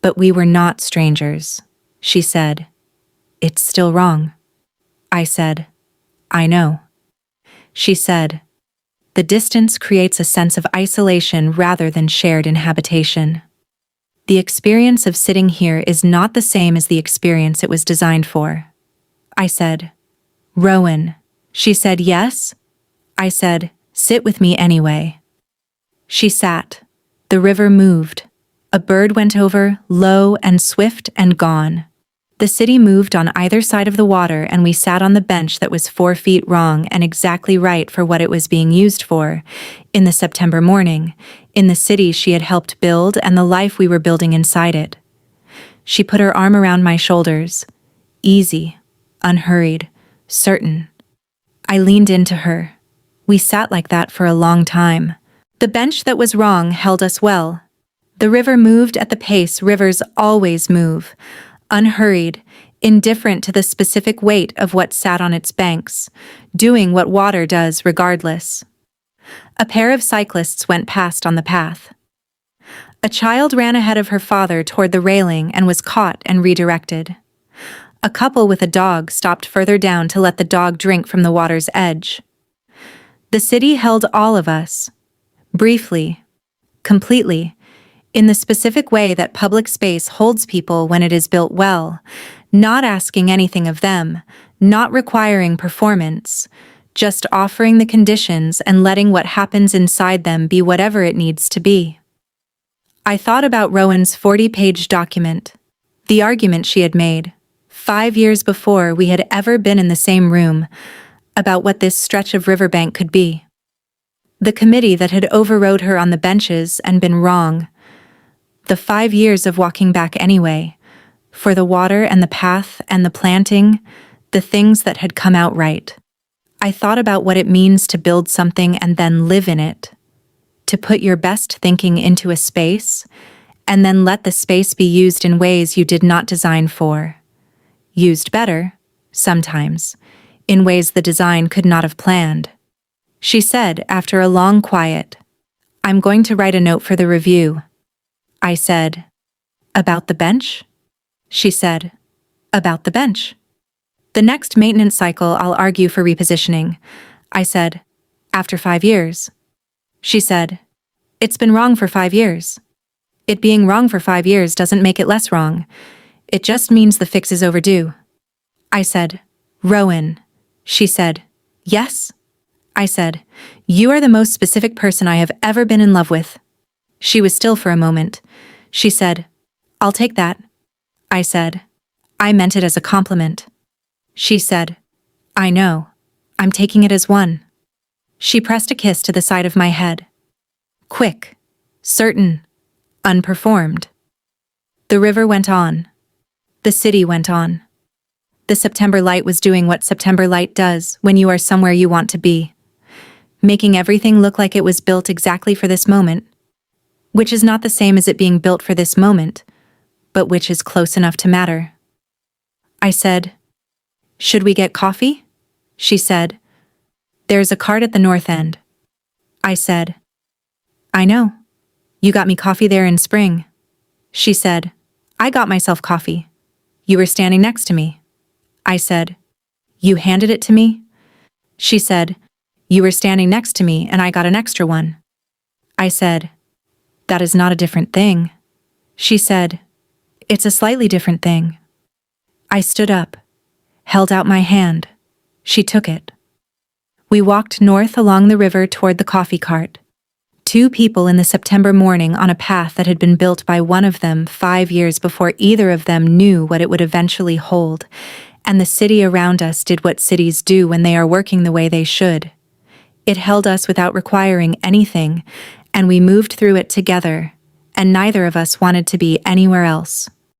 But we were not strangers, she said. It's still wrong. I said, I know. She said, the distance creates a sense of isolation rather than shared inhabitation. The experience of sitting here is not the same as the experience it was designed for. I said, Rowan. She said, yes. I said, sit with me anyway. She sat. The river moved. A bird went over, low and swift and gone. The city moved on either side of the water, and we sat on the bench that was 4 feet wrong and exactly right for what it was being used for, in the September morning, in the city she had helped build and the life we were building inside it. She put her arm around my shoulders, easy, unhurried, certain. I leaned into her. We sat like that for a long time. The bench that was wrong held us well. The river moved at the pace rivers always move, unhurried, indifferent to the specific weight of what sat on its banks, doing what water does regardless. A pair of cyclists went past on the path. A child ran ahead of her father toward the railing and was caught and redirected. A couple with a dog stopped further down to let the dog drink from the water's edge. The city held all of us, briefly, completely, in the specific way that public space holds people when it is built well, not asking anything of them, not requiring performance, just offering the conditions and letting what happens inside them be whatever it needs to be. I thought about Rowan's 40-page document, the argument she had made, 5 years before we had ever been in the same room, about what this stretch of riverbank could be. The committee that had overrode her on the benches and been wrong. The 5 years of walking back anyway, for the water and the path and the planting, the things that had come out right. I thought about what it means to build something and then live in it, to put your best thinking into a space, and then let the space be used in ways you did not design for. Used better, sometimes, in ways the design could not have planned. She said, after a long quiet, I'm going to write a note for the review. I said, about the bench? She said, about the bench. The next maintenance cycle I'll argue for repositioning. I said, after 5 years. She said, it's been wrong for 5 years. It being wrong for 5 years doesn't make it less wrong. It just means the fix is overdue. I said, Rowan. She said, yes? I said. You are the most specific person I have ever been in love with. She was still for a moment. She said, I'll take that. I said, I meant it as a compliment. She said, I know. I'm taking it as one. She pressed a kiss to the side of my head. Quick, certain, unperformed. The river went on. The city went on. The September light was doing what September light does when you are somewhere you want to be, making everything look like it was built exactly for this moment, which is not the same as it being built for this moment, but which is close enough to matter. I said, Should we get coffee? She said, There's a cart at the north end. I said, I know. You got me coffee there in spring. She said, I got myself coffee. You were standing next to me. I said, You handed it to me? She said, You were standing next to me and I got an extra one. I said, That is not a different thing. She said, It's a slightly different thing. I stood up, held out my hand. She took it. We walked north along the river toward the coffee cart. Two people in the September morning on a path that had been built by one of them 5 years before either of them knew what it would eventually hold, and the city around us did what cities do when they are working the way they should. It held us without requiring anything, and we moved through it together, and neither of us wanted to be anywhere else.